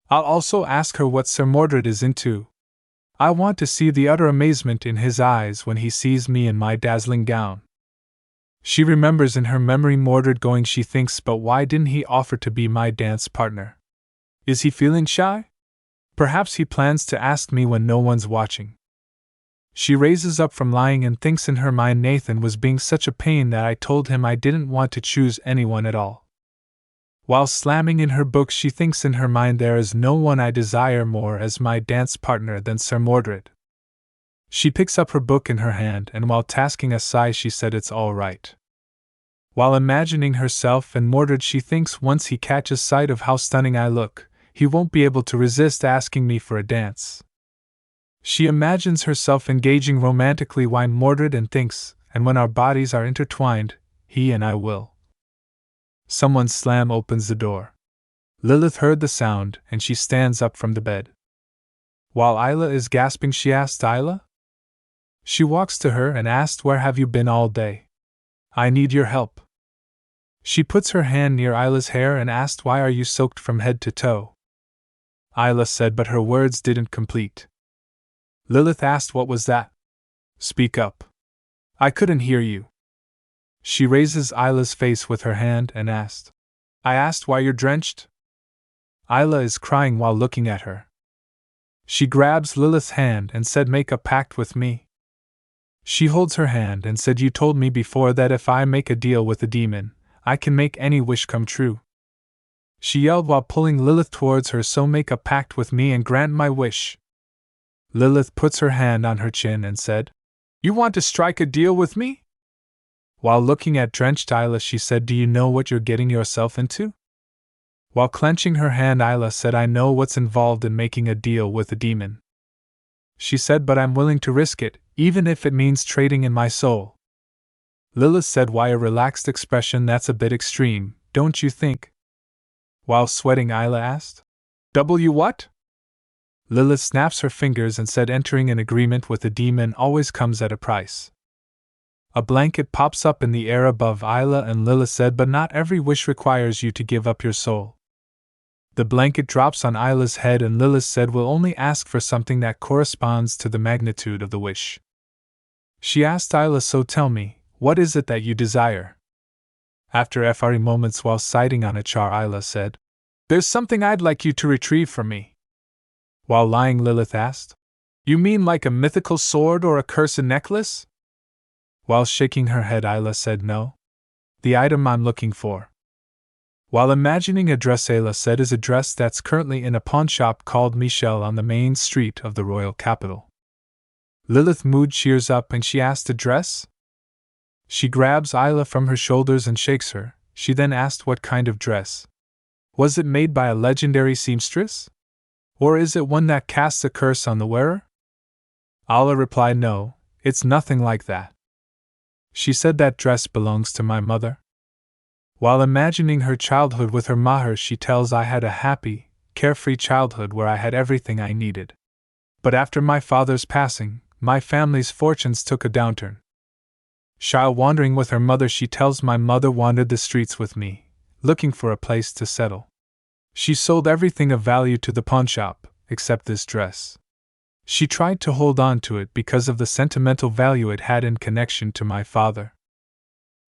I'll also ask her what Sir Mordred is into. I want to see the utter amazement in his eyes when he sees me in my dazzling gown. She remembers in her memory Mordred going, she thinks, but why didn't he offer to be my dance partner? Is he feeling shy? Perhaps he plans to ask me when no one's watching. She raises up from lying and thinks in her mind Nathan was being such a pain that I told him I didn't want to choose anyone at all. While slamming in her books, she thinks in her mind there is no one I desire more as my dance partner than Sir Mordred. She picks up her book in her hand and while tasking a sigh she said it's all right. While imagining herself and Mordred, she thinks once he catches sight of how stunning I look, he won't be able to resist asking me for a dance. She imagines herself engaging romantically with Mordred and thinks, and when our bodies are intertwined, he and I will. Someone's slam opens the door. Lilith heard the sound and she stands up from the bed. While Isla is gasping, she asks, Isla? She walks to her and asks, where have you been all day? I need your help. She puts her hand near Isla's hair and asks, why are you soaked from head to toe? Isla said, but her words didn't complete. Lilith asked, what was that? Speak up. I couldn't hear you. She raises Isla's face with her hand and asked, I asked why you're drenched? Isla is crying while looking at her. She grabs Lilith's hand and said, make a pact with me. She holds her hand and said, you told me before that if I make a deal with the demon, I can make any wish come true. She yelled while pulling Lilith towards her, so make a pact with me and grant my wish. Lilith puts her hand on her chin and said, you want to strike a deal with me? While looking at drenched Isla, she said, do you know what you're getting yourself into? While clenching her hand, Isla said, I know what's involved in making a deal with the demon. She said, but I'm willing to risk it, even if it means trading in my soul. Lilith said, why a relaxed expression, that's a bit extreme, don't you think? While sweating, Isla asked, W what? Lilith snaps her fingers and said, entering an agreement with the demon always comes at a price. A blanket pops up in the air above Isla and Lilith said, but not every wish requires you to give up your soul. The blanket drops on Isla's head and Lilith said, we'll only ask for something that corresponds to the magnitude of the wish. She asked Isla, so tell me, what is it that you desire? After FRE moments while sighting on a char, Isla said, there's something I'd like you to retrieve from me. While lying, Lilith asked, you mean like a mythical sword or a cursed necklace? While shaking her head, Isla said, no. The item I'm looking for. While imagining a dress, Isla said, is a dress that's currently in a pawnshop called Michel on the main street of the royal capital. Lilith's mood cheers up and she asked, a dress? She grabs Isla from her shoulders and shakes her. She then asked, what kind of dress? Was it made by a legendary seamstress? Or is it one that casts a curse on the wearer? Isla replied, no, it's nothing like that. She said, that dress belongs to my mother. While imagining her childhood with her maher, she tells, I had a happy, carefree childhood where I had everything I needed. But after my father's passing, my family's fortunes took a downturn. While wandering with her mother, she tells, my mother wandered the streets with me, looking for a place to settle. She sold everything of value to the pawnshop, except this dress. She tried to hold on to it because of the sentimental value it had in connection to my father.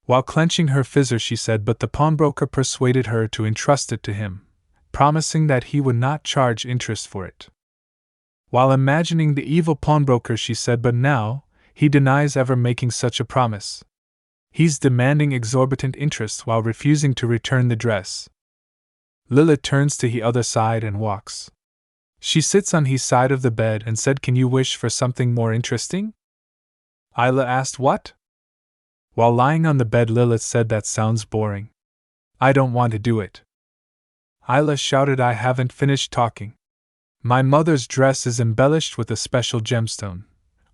While clenching her fizzer, she said, but the pawnbroker persuaded her to entrust it to him, promising that he would not charge interest for it. While imagining the evil pawnbroker, she said, but now, he denies ever making such a promise. He's demanding exorbitant interest while refusing to return the dress. Lilith turns to the other side and walks. She sits on his side of the bed and said, can you wish for something more interesting? Isla asked, what? While lying on the bed, Lilith said, that sounds boring. I don't want to do it. Isla shouted, I haven't finished talking. My mother's dress is embellished with a special gemstone.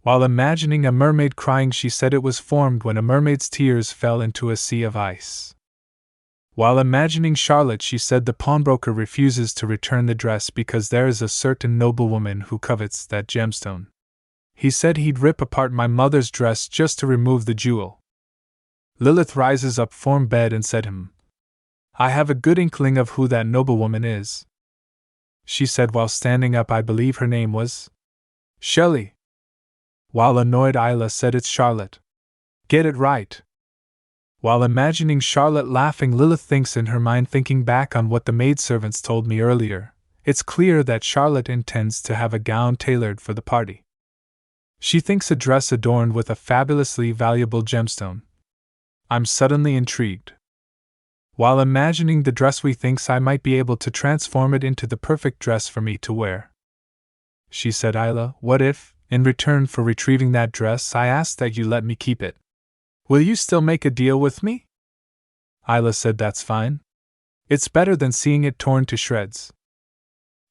While imagining a mermaid crying, she said it was formed when a mermaid's tears fell into a sea of ice. While imagining Charlotte, she said, the pawnbroker refuses to return the dress because there is a certain noblewoman who covets that gemstone. He said he'd rip apart my mother's dress just to remove the jewel. Lilith rises up from bed and said, I have a good inkling of who that noblewoman is. She said while standing up, I believe her name was Shelley. While annoyed, Isla said it's Charlotte. Get it right. While imagining Charlotte laughing, Lilith thinks in her mind, thinking back on what the maidservants told me earlier. It's clear that Charlotte intends to have a gown tailored for the party. She thinks a dress adorned with a fabulously valuable gemstone. I'm suddenly intrigued. While imagining the dress, we thinks I might be able to transform it into the perfect dress for me to wear. She said, Isla, what if, in return for retrieving that dress, I asked that you let me keep it? Will you still make a deal with me? Isla said, that's fine. It's better than seeing it torn to shreds.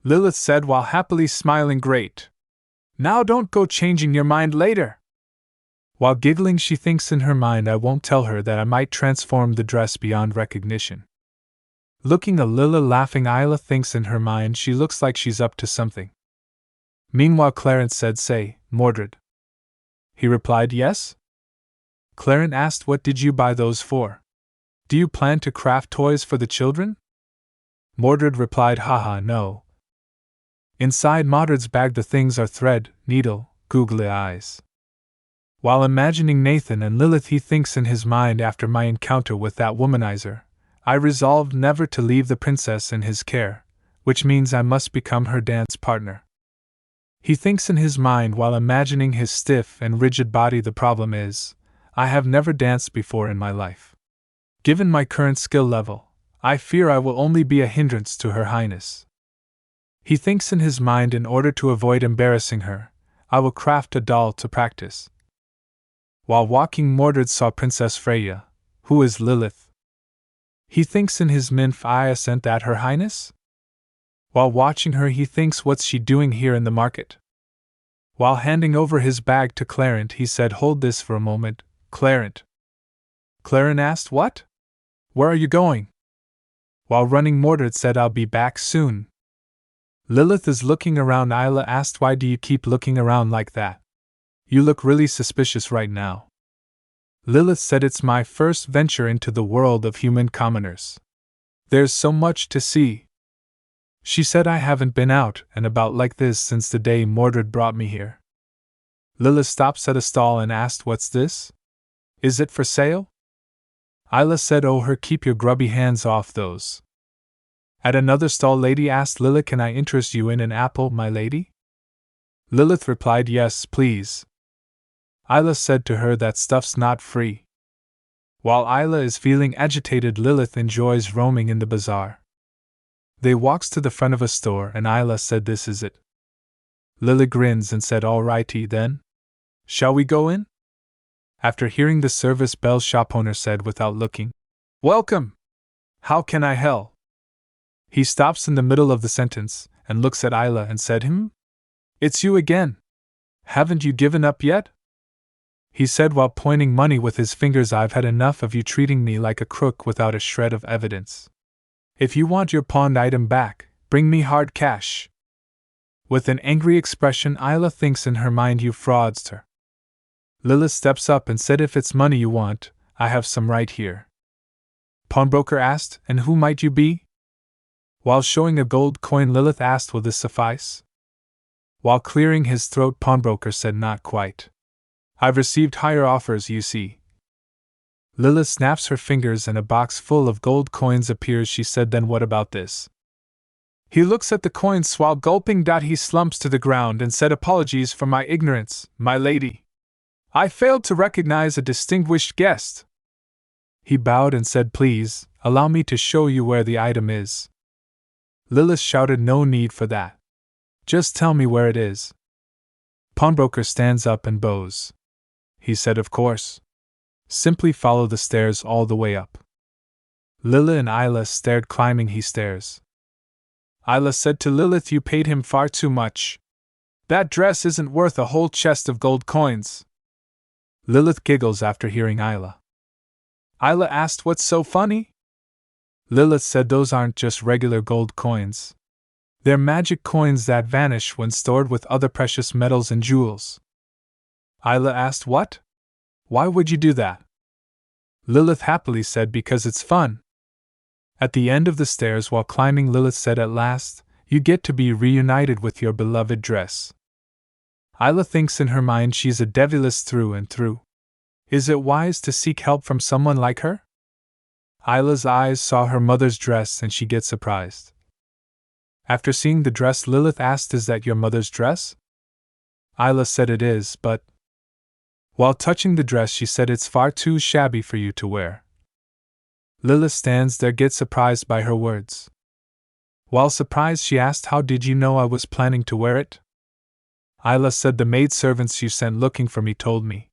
Lilith said while happily smiling, great. Now don't go changing your mind later. While giggling, she thinks in her mind, I won't tell her that I might transform the dress beyond recognition. Looking at Lila laughing, Isla thinks in her mind she looks like she's up to something. Meanwhile, Clarence said, say, Mordred. He replied, yes. Clarence asked, what did you buy those for? Do you plan to craft toys for the children? Mordred replied, haha, no. Inside Mordred's bag the things are thread, needle, googly eyes. While imagining Nathan and Lilith, he thinks in his mind, after my encounter with that womanizer, I resolved never to leave the princess in his care, which means I must become her dance partner. He thinks in his mind while imagining his stiff and rigid body. The problem is, I have never danced before in my life. Given my current skill level, I fear I will only be a hindrance to Her Highness. He thinks in his mind, in order to avoid embarrassing her, I will craft a doll to practice. While walking, Mordred saw Princess Freya, who is Lilith. He thinks in his mind, I assent that Her Highness? While watching her, he thinks, what's she doing here in the market? While handing over his bag to Clarence, he said, hold this for a moment, Clarence. Clarence asked, what? Where are you going? While running, Mordred said, I'll be back soon. Lilith is looking around. Isla asked, why do you keep looking around like that? You look really suspicious right now. Lilith said, it's my first venture into the world of human commoners. There's so much to see. She said, I haven't been out and about like this since the day Mordred brought me here. Lilith stops at a stall and asked, what's this? Is it for sale? Isla said, oh, her, keep your grubby hands off those. At another stall, lady asked Lilith, can I interest you in an apple, my lady? Lilith replied, yes, please. Isla said to her, that stuff's not free. While Isla is feeling agitated, Lilith enjoys roaming in the bazaar. They walks to the front of a store and Isla said, this is it. Lilith grins and said, alrighty then. Shall we go in? After hearing the service bell, shop owner said without looking, welcome! How can I help? He stops in the middle of the sentence and looks at Isla and said, It's you again. Haven't you given up yet? He said while pointing money with his fingers, I've had enough of you treating me like a crook without a shred of evidence. If you want your pawned item back, bring me hard cash. With an angry expression, Isla thinks in her mind, you fraudster. Lilith steps up and said, if it's money you want, I have some right here. Pawnbroker asked, and who might you be? While showing a gold coin, Lilith asked, will this suffice? While clearing his throat, pawnbroker said, not quite. I've received higher offers, you see. Lilith snaps her fingers and a box full of gold coins appears. She said, then what about this? He looks at the coins while gulping. He slumps to the ground and said, apologies for my ignorance, my lady. I failed to recognize a distinguished guest. He bowed and said, please, allow me to show you where the item is. Lilith shouted, no need for that. Just tell me where it is. Pawnbroker stands up and bows. He said, of course. Simply follow the stairs all the way up. Lilith and Isla stared. Climbing he stairs. Isla said to Lilith, you paid him far too much. That dress isn't worth a whole chest of gold coins. Lilith giggles after hearing Isla. Isla asked, what's so funny? Lilith said, those aren't just regular gold coins. They're magic coins that vanish when stored with other precious metals and jewels. Isla asked, what? Why would you do that? Lilith happily said, because it's fun. At the end of the stairs while climbing, Lilith said, at last, you get to be reunited with your beloved dress. Isla thinks in her mind she's a devilish through and through. Is it wise to seek help from someone like her? Isla's eyes saw her mother's dress and she gets surprised. After seeing the dress, Lilith asked, "Is that your mother's dress?" Isla said it is, but while touching the dress she said it's far too shabby for you to wear. Lilith stands there, gets surprised by her words. While surprised, she asked, "How did you know I was planning to wear it?" Isla said, "The maidservants you sent looking for me told me."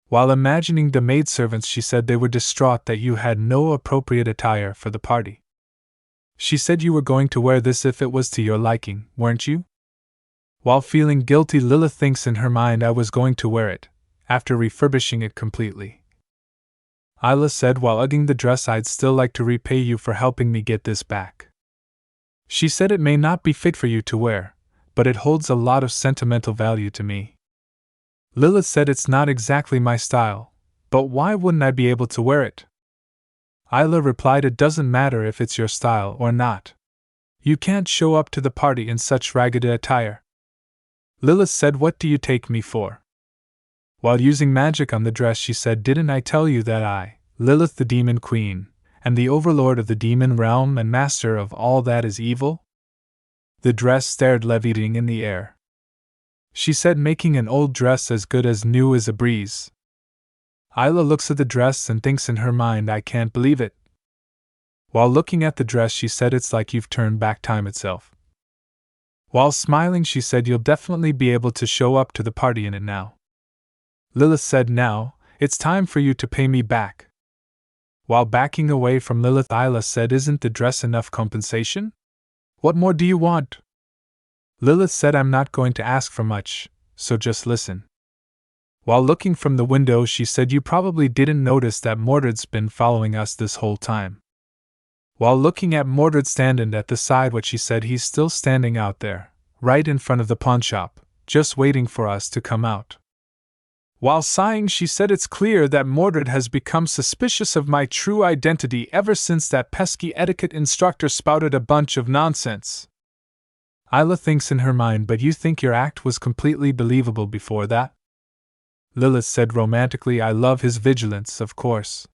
While imagining the maidservants, she said they were distraught that you had no appropriate attire for the party. She said you were going to wear this if it was to your liking, weren't you? While feeling guilty, Lilith thinks in her mind, "I was going to wear it, after refurbishing it completely." Isla said, "While hugging the dress, I'd still like to repay you for helping me get this back." She said, "It may not be fit for you to wear, but it holds a lot of sentimental value to me." Lilith said, "It's not exactly my style, but why wouldn't I be able to wear it?" Isla replied, "It doesn't matter if it's your style or not. You can't show up to the party in such ragged attire." Lilith said, "What do you take me for?" While using magic on the dress, she said, "Didn't I tell you that I, Lilith the Demon Queen, am the overlord of the demon realm and master of all that is evil?" The dress stared, levitating in the air. She said, "Making an old dress as good as new is a breeze." Isla looks at the dress and thinks in her mind, "I can't believe it." While looking at the dress, she said, "It's like you've turned back time itself." While smiling, she said, "You'll definitely be able to show up to the party in it now." Lilith said, "Now, it's time for you to pay me back." While backing away from Lilith, Isla said, "Isn't the dress enough compensation? What more do you want?" Lilith said, "I'm not going to ask for much, so just listen." While looking from the window, she said, "You probably didn't notice that Mordred's been following us this whole time." While looking at Mordred standing at the side, what she said, "He's still standing out there, right in front of the pawnshop, just waiting for us to come out." While sighing, she said, "It's clear that Mordred has become suspicious of my true identity ever since that pesky etiquette instructor spouted a bunch of nonsense." Isla thinks in her mind, "But you think your act was completely believable before that?" Lilith said romantically, "I love his vigilance, of course."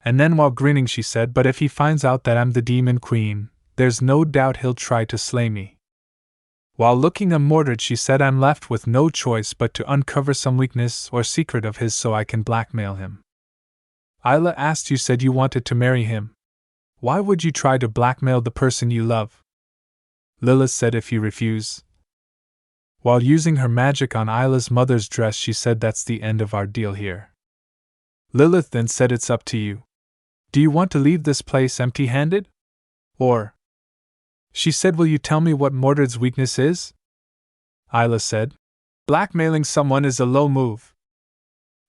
And then while grinning, she said, "But if he finds out that I'm the Demon Queen, there's no doubt he'll try to slay me." While looking at Mordred, she said, "I'm left with no choice but to uncover some weakness or secret of his so I can blackmail him." Isla asked, "You said you wanted to marry him. Why would you try to blackmail the person you love?" Lilith said, "If you refuse." While using her magic on Isla's mother's dress, she said, "That's the end of our deal here." Lilith then said, "It's up to you. Do you want to leave this place empty-handed? Or," she said, "will you tell me what Mordred's weakness is?" Isla said, "Blackmailing someone is a low move."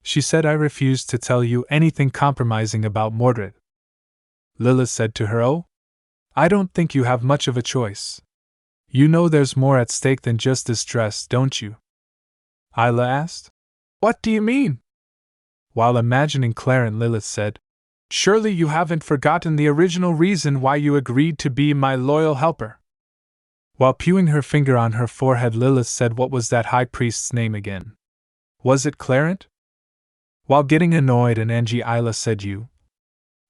She said, "I refuse to tell you anything compromising about Mordred." Lilith said to her, "Oh, I don't think you have much of a choice. You know there's more at stake than just this dress, don't you?" Isla asked. "What do you mean?" While imagining Clarence, Lilith said, "Surely you haven't forgotten the original reason why you agreed to be my loyal helper." While pewing her finger on her forehead, Lilith said, "What was that high priest's name again? Was it Clarence?" While getting annoyed and angry, Isla said,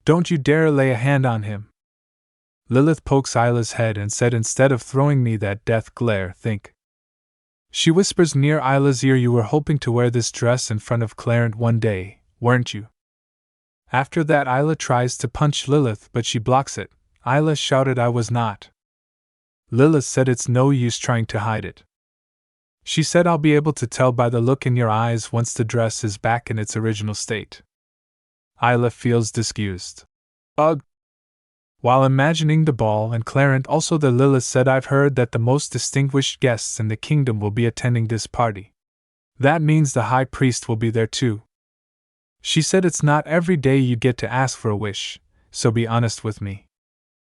Don't you dare lay a hand on him." Lilith pokes Isla's head and said, "Instead of throwing me that death glare, think." She whispers near Isla's ear, "You were hoping to wear this dress in front of Clarence one day, weren't you?" After that, Isla tries to punch Lilith, but she blocks it. Isla shouted, "I was not." Lilith said, "It's no use trying to hide it." She said, "I'll be able to tell by the look in your eyes once the dress is back in its original state." Isla feels disgusted. Ugh! While imagining the ball and Clarence also there, Lilith said, "I've heard that the most distinguished guests in the kingdom will be attending this party. That means the high priest will be there too." She said, "It's not every day you get to ask for a wish, so be honest with me.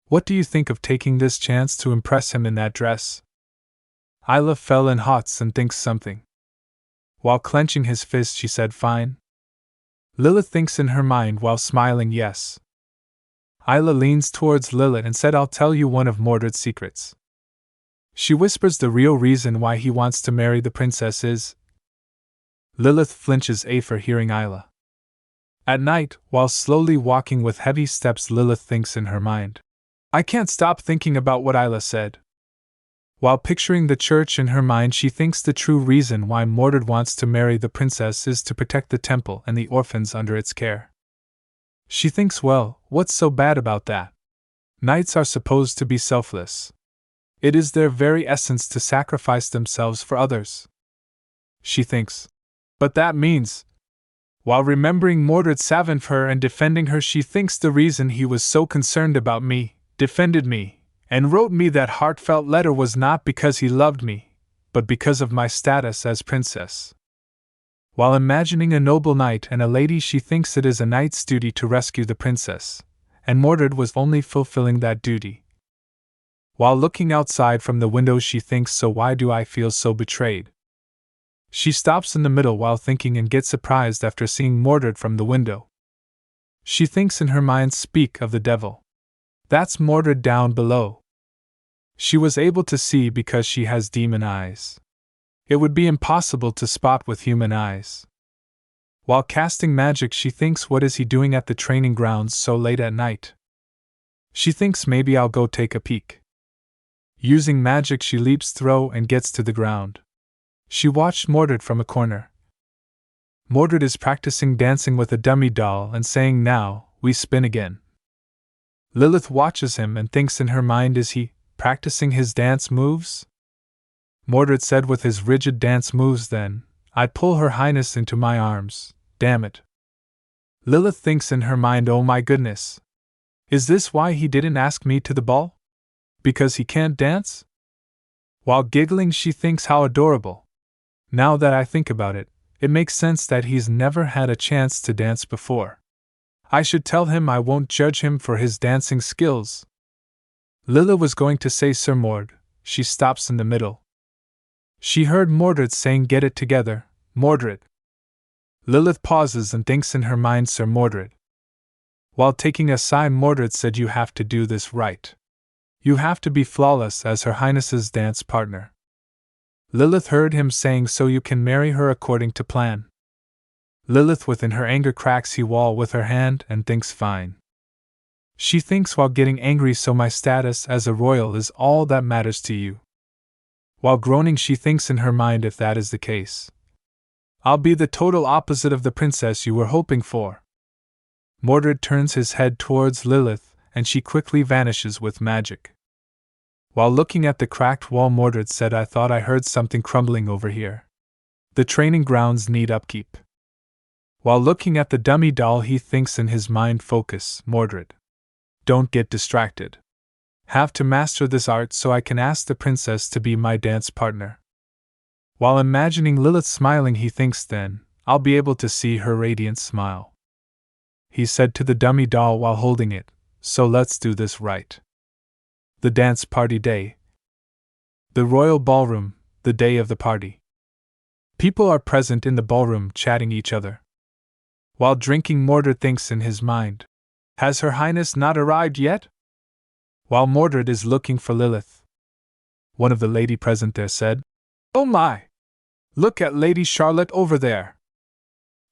What do you think of taking this chance to impress him in that dress?" Isla fell in hots and thinks something. While clenching his fist, she said, "Fine." Lilith thinks in her mind while smiling, "Yes." Isla leans towards Lilith and said, "I'll tell you one of Mordred's secrets." She whispers the real reason why he wants to marry the princess is. Lilith flinches for hearing Isla. At night, while slowly walking with heavy steps, Lilith thinks in her mind. I can't stop thinking about what Isla said. While picturing the church in her mind, she thinks the true reason why Mordred wants to marry the princess is to protect the temple and the orphans under its care. She thinks, well, what's so bad about that? Knights are supposed to be selfless. It is their very essence to sacrifice themselves for others. She thinks. But that means. While remembering Mordred saved her and defending her, she thinks the reason he was so concerned about me, defended me, and wrote me that heartfelt letter was not because he loved me, but because of my status as princess. While imagining a noble knight and a lady, she thinks it is a knight's duty to rescue the princess, and Mordred was only fulfilling that duty. While looking outside from the window, she thinks, so why do I feel so betrayed? She stops in the middle while thinking and gets surprised after seeing Mordred from the window. She thinks in her mind, speak of the devil. That's Mordred down below. She was able to see because she has demon eyes. It would be impossible to spot with human eyes. While casting magic, she thinks, what is he doing at the training grounds so late at night? She thinks, maybe I'll go take a peek. Using magic, she leaps through and gets to the ground. She watched Mordred from a corner. Mordred is practicing dancing with a dummy doll and saying, now, we spin again. Lilith watches him and thinks in her mind, is he practicing his dance moves? Mordred said with his rigid dance moves, then, I'd pull Her Highness into my arms, damn it. Lilith thinks in her mind, oh my goodness. Is this why he didn't ask me to the ball? Because he can't dance? While giggling, she thinks, how adorable. Now that I think about it, it makes sense that he's never had a chance to dance before. I should tell him I won't judge him for his dancing skills. Lila was going to say Sir Mord. She stops in the middle. She heard Mordred saying, get it together, Mordred. Lilith pauses and thinks in her mind, Sir Mordred. While taking a sigh, Mordred said, you have to do this right. You have to be flawless as Her Highness's dance partner. Lilith heard him saying, so you can marry her according to plan. Lilith within her anger cracks the wall with her hand and thinks, fine. She thinks while getting angry, so my status as a royal is all that matters to you. While groaning, she thinks in her mind, if that is the case, I'll be the total opposite of the princess you were hoping for. Mordred turns his head towards Lilith, and she quickly vanishes with magic. While looking at the cracked wall, Mordred said, I thought I heard something crumbling over here. The training grounds need upkeep. While looking at the dummy doll, he thinks in his mind, focus, Mordred. Don't get distracted. Have to master this art so I can ask the princess to be my dance partner. While imagining Lilith smiling, he thinks, then, I'll be able to see her radiant smile. He said to the dummy doll while holding it, so let's do this right. The dance party day. The royal ballroom, the day of the party. People are present in the ballroom chatting each other. While drinking, Mordred thinks in his mind, has Her Highness not arrived yet? While Mordred is looking for Lilith, one of the lady present there said, oh my! Look at Lady Charlotte over there.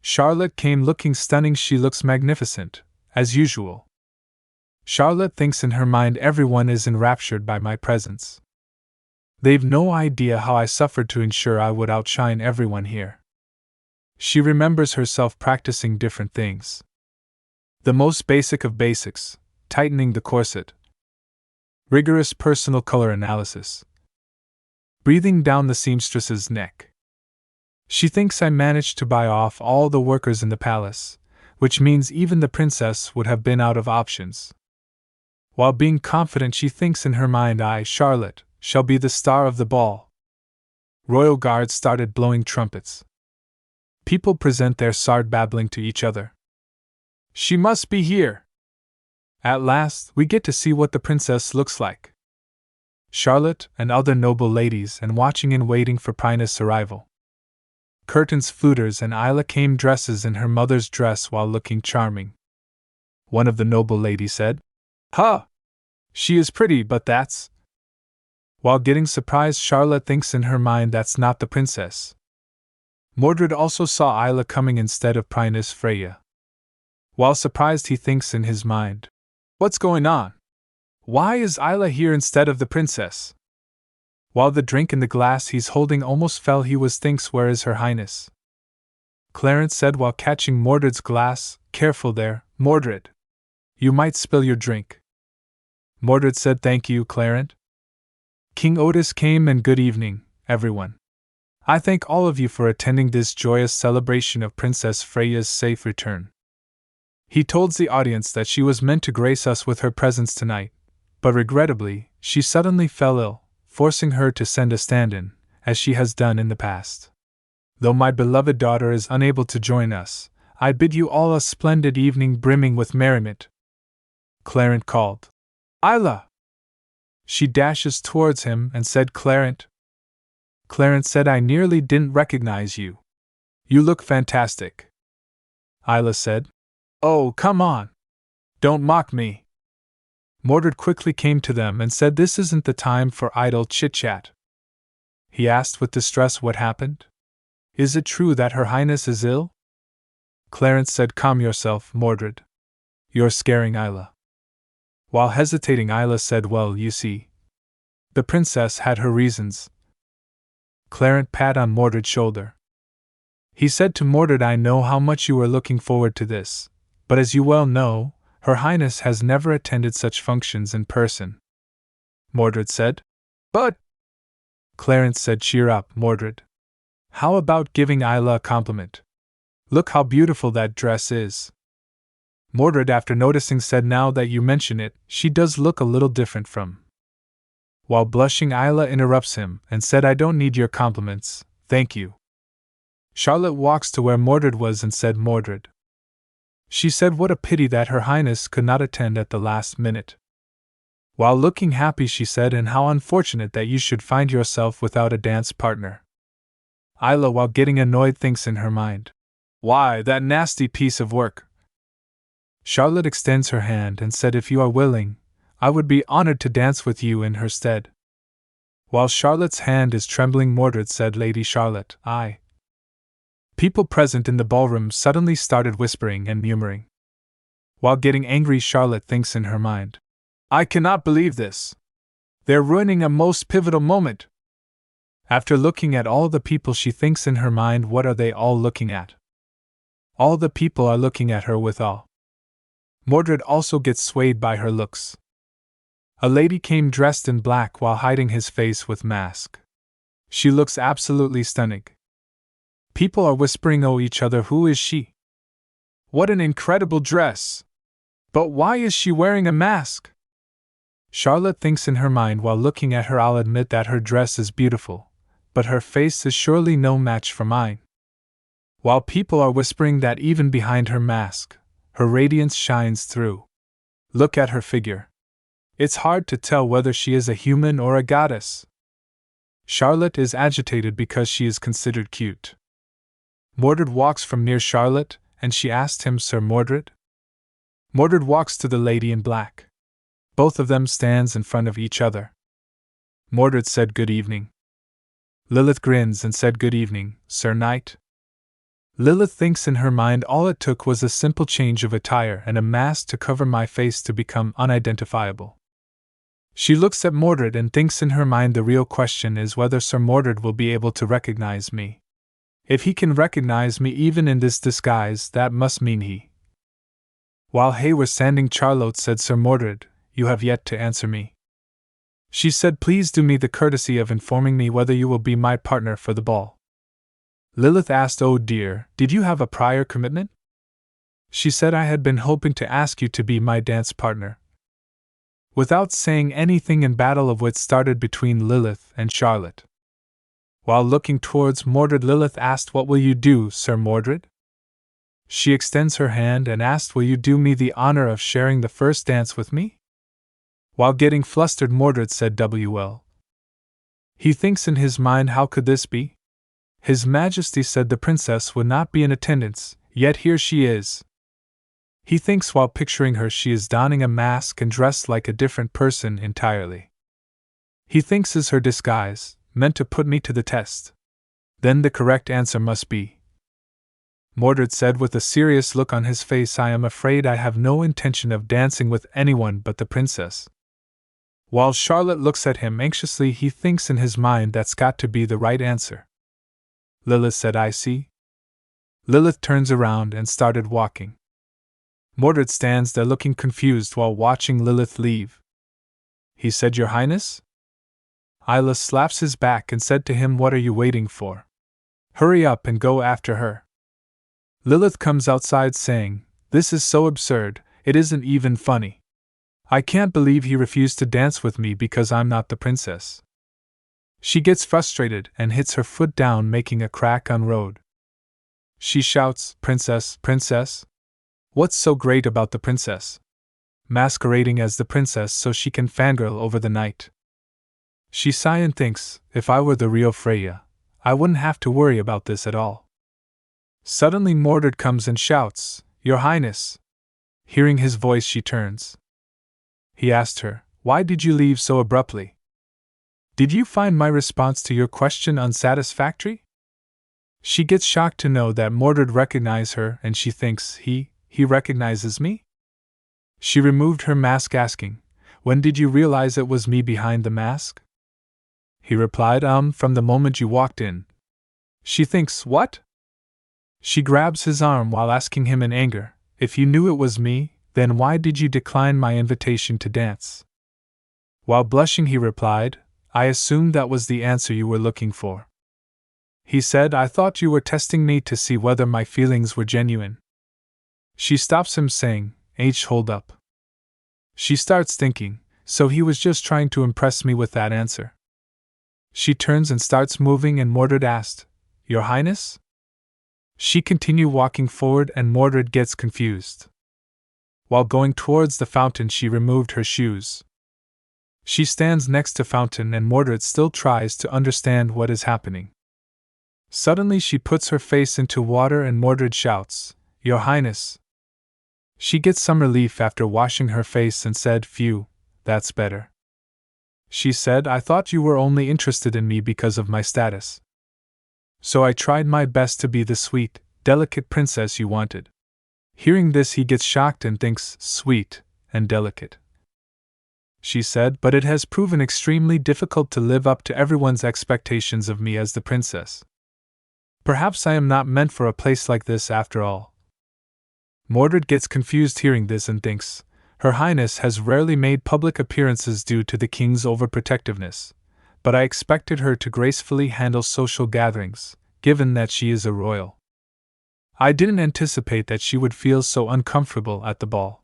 Charlotte came looking stunning. She looks magnificent, as usual. Charlotte thinks in her mind, everyone is enraptured by my presence. They've no idea how I suffered to ensure I would outshine everyone here. She remembers herself practicing different things. The most basic of basics, tightening the corset. Rigorous personal color analysis. Breathing down the seamstress's neck. She thinks I managed to buy off all the workers in the palace, which means even the princess would have been out of options. While being confident, she thinks in her mind, I, Charlotte, shall be the star of the ball. Royal guards started blowing trumpets. People present their sword, babbling to each other. She must be here. At last, we get to see what the princess looks like. Charlotte and other noble ladies and watching and waiting for Princess' arrival. Curtains, fluters, and Isla came dresses in her mother's dress while looking charming. One of the noble ladies said, huh! She is pretty, but that's... While getting surprised, Charlotte thinks in her mind that's not the princess. Mordred also saw Isla coming instead of Princess Freya. While surprised, he thinks in his mind, "What's going on? Why is Isla here instead of the princess?" While the drink in the glass he's holding almost fell, he thinks, "Where is Her Highness?" Clarence said while catching Mordred's glass, "Careful there, Mordred. You might spill your drink." Mordred said, "Thank you, Clarence." King Otis came and good evening, everyone. I thank all of you for attending this joyous celebration of Princess Freya's safe return. He told the audience that she was meant to grace us with her presence tonight, but regrettably, she suddenly fell ill, forcing her to send a stand-in, as she has done in the past. Though my beloved daughter is unable to join us, I bid you all a splendid evening brimming with merriment. Clarence called, "Isla!" She dashes towards him and said, "Clarence." Clarence said, "I nearly didn't recognize you. You look fantastic." Isla said, "Oh, come on. Don't mock me." Mordred quickly came to them and said, "This isn't the time for idle chit-chat." He asked with distress what happened. "Is it true that Her Highness is ill?" Clarence said, "Calm yourself, Mordred. You're scaring Isla." While hesitating, Isla said, "Well, you see, the princess had her reasons." Clarence pat on Mordred's shoulder. He said to Mordred, "I know how much you are looking forward to this, but as you well know, Her Highness has never attended such functions in person." Mordred said, "But—" Clarence said, "Cheer up, Mordred. How about giving Isla a compliment? Look how beautiful that dress is." Mordred, after noticing, said, "Now that you mention it, she does look a little different from—" While blushing, Isla interrupts him and said, "I don't need your compliments, thank you." Charlotte walks to where Mordred was and said, "Mordred." She said, "What a pity that Her Highness could not attend at the last minute." While looking happy, she said, "And how unfortunate that you should find yourself without a dance partner." Isla, while getting annoyed, thinks in her mind, "Why, that nasty piece of work." Charlotte extends her hand and said, "If you are willing, I would be honored to dance with you in her stead." While Charlotte's hand is trembling, Mordred said, "Lady Charlotte, I—" People present in the ballroom suddenly started whispering and murmuring. While getting angry, Charlotte thinks in her mind, "I cannot believe this. They're ruining a most pivotal moment." After looking at all the people, she thinks in her mind, what are they all looking at? All the people are looking at her with awe. Mordred also gets swayed by her looks. A lady came dressed in black while hiding his face with mask. She looks absolutely stunning. People are whispering to each other, "Who is she? What an incredible dress! But why is she wearing a mask?" Charlotte thinks in her mind while looking at her, "I'll admit that her dress is beautiful, but her face is surely no match for mine." While people are whispering that even behind her mask, her radiance shines through. Look at her figure. It's hard to tell whether she is a human or a goddess. Charlotte is agitated because she is considered cute. Mordred walks from near Charlotte, and she asked him, "Sir Mordred?" Mordred walks to the lady in black. Both of them stands in front of each other. Mordred said, "Good evening." Lilith grins and said, "Good evening, Sir Knight." Lilith thinks in her mind, all it took was a simple change of attire and a mask to cover my face to become unidentifiable. She looks at Mordred and thinks in her mind, the real question is whether Sir Mordred will be able to recognize me. If he can recognize me even in this disguise, that must mean he. While they were standing, Charlotte said, "Sir Mordred, you have yet to answer me." She said, "Please do me the courtesy of informing me whether you will be my partner for the ball." Lilith asked, "Oh dear, did you have a prior commitment?" She said, "I had been hoping to ask you to be my dance partner." Without saying anything, a battle of wits started between Lilith and Charlotte. While looking towards Mordred, Lilith asked, "What will you do, Sir Mordred?" She extends her hand and asked, "Will you do me the honor of sharing the first dance with me?" While getting flustered, Mordred said, "Well." He thinks in his mind, how could this be? His Majesty said the princess would not be in attendance, yet here she is. He thinks while picturing her, she is donning a mask and dressed like a different person entirely. He thinks is her disguise, meant to put me to the test. Then the correct answer must be. Mordred said with a serious look on his face, I am afraid I have no intention of dancing with anyone but the princess. While Charlotte looks at him anxiously, he thinks in his mind that's got to be the right answer. Lilith said, I see. Lilith turns around and started walking. Mordred stands there looking confused while watching Lilith leave. He said, Your Highness? Isla slaps his back and said to him, What are you waiting for? Hurry up and go after her. Lilith comes outside saying, This is so absurd, it isn't even funny. I can't believe he refused to dance with me because I'm not the princess. She gets frustrated and hits her foot down, making a crack on road. She shouts, Princess, princess? What's so great about the princess? Masquerading as the princess so she can fangirl over the night. She sighs and thinks, if I were the real Freya, I wouldn't have to worry about this at all. Suddenly Mordred comes and shouts, Your Highness. Hearing his voice, she turns. He asked her, Why did you leave so abruptly? Did you find my response to your question unsatisfactory? She gets shocked to know that Mordred recognizes her, and she thinks he recognizes me? She removed her mask, asking, When did you realize it was me behind the mask? He replied, From the moment you walked in. She thinks, What? She grabs his arm while asking him in anger, If you knew it was me, then why did you decline my invitation to dance? While blushing, he replied, I assumed that was the answer you were looking for. He said, I thought you were testing me to see whether my feelings were genuine. She stops him saying, hold up. She starts thinking, so he was just trying to impress me with that answer. She turns and starts moving, and Mordred asked, Your Highness? She continued walking forward, and Mordred gets confused. While going towards the fountain, she removed her shoes. She stands next to fountain, and Mordred still tries to understand what is happening. Suddenly she puts her face into water, and Mordred shouts, Your Highness. She gets some relief after washing her face and said, Phew, that's better. She said, I thought you were only interested in me because of my status. So I tried my best to be the sweet, delicate princess you wanted. Hearing this, he gets shocked and thinks, sweet and delicate. She said, but it has proven extremely difficult to live up to everyone's expectations of me as the princess. Perhaps I am not meant for a place like this after all. Mordred gets confused hearing this and thinks, Her Highness has rarely made public appearances due to the king's overprotectiveness, but I expected her to gracefully handle social gatherings, given that she is a royal. I didn't anticipate that she would feel so uncomfortable at the ball.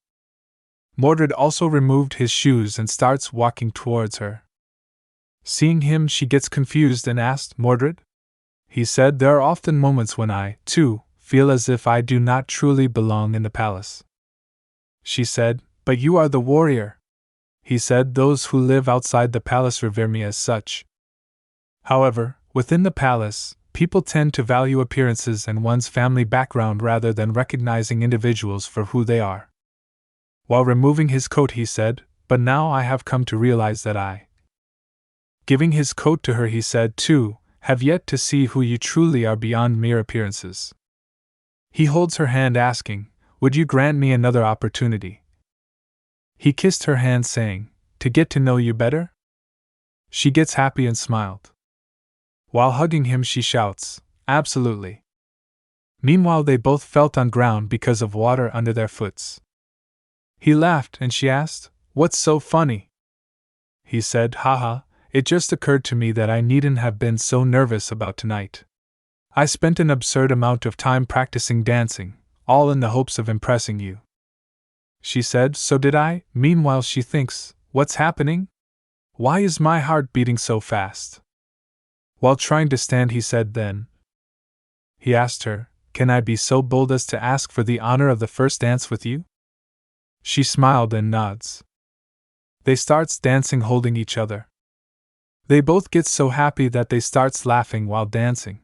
Mordred also removed his shoes and starts walking towards her. Seeing him, she gets confused and asked, Mordred? He said, There are often moments when I, too, feel as if I do not truly belong in the palace. She said, But you are the warrior. He said, Those who live outside the palace revere me as such. However, within the palace, people tend to value appearances and one's family background rather than recognizing individuals for who they are. While removing his coat, he said, But now I have come to realize that I. Giving his coat to her, he said, Too, have yet to see who you truly are beyond mere appearances. He holds her hand, asking, Would you grant me another opportunity? He kissed her hand, saying, To get to know you better? She gets happy and smiled. While hugging him, she shouts, Absolutely. Meanwhile, they both felt on ground because of water under their foots. He laughed, and she asked, What's so funny? He said, Haha, it just occurred to me that I needn't have been so nervous about tonight. I spent an absurd amount of time practicing dancing, all in the hopes of impressing you. She said, So did I. Meanwhile, she thinks, What's happening? Why is my heart beating so fast? While trying to stand, he said, Then. He asked her, Can I be so bold as to ask for the honor of the first dance with you? She smiled and nods. They starts dancing holding each other. They both get so happy that they starts laughing while dancing.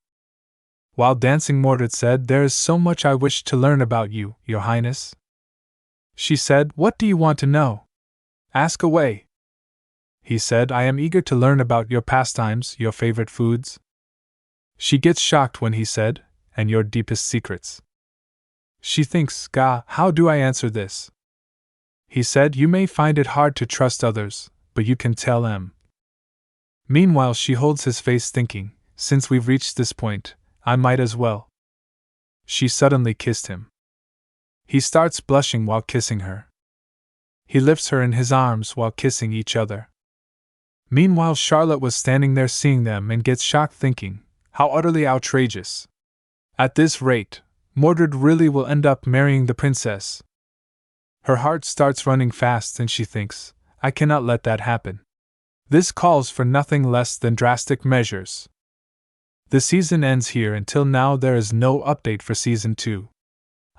While dancing, Mordred said, There is so much I wish to learn about you, Your Highness. She said, What do you want to know? Ask away. he said. I am eager to learn about your pastimes, your favorite foods. She gets shocked when he said, and your deepest secrets. She thinks, Ga, how do I answer this? He said, you may find it hard to trust others, but you can tell them. Meanwhile, she holds his face thinking, since we've reached this point, I might as well. She suddenly kissed him. He starts blushing while kissing her. He lifts her in his arms while kissing each other. Meanwhile, Charlotte was standing there seeing them and gets shocked thinking, how utterly outrageous. At this rate, Mordred really will end up marrying the princess. Her heart starts running fast and she thinks, I cannot let that happen. This calls for nothing less than drastic measures. The season ends here. Until now there is no update for season 2.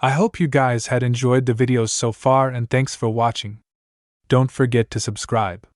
I hope you guys had enjoyed the videos so far and thanks for watching. Don't forget to subscribe.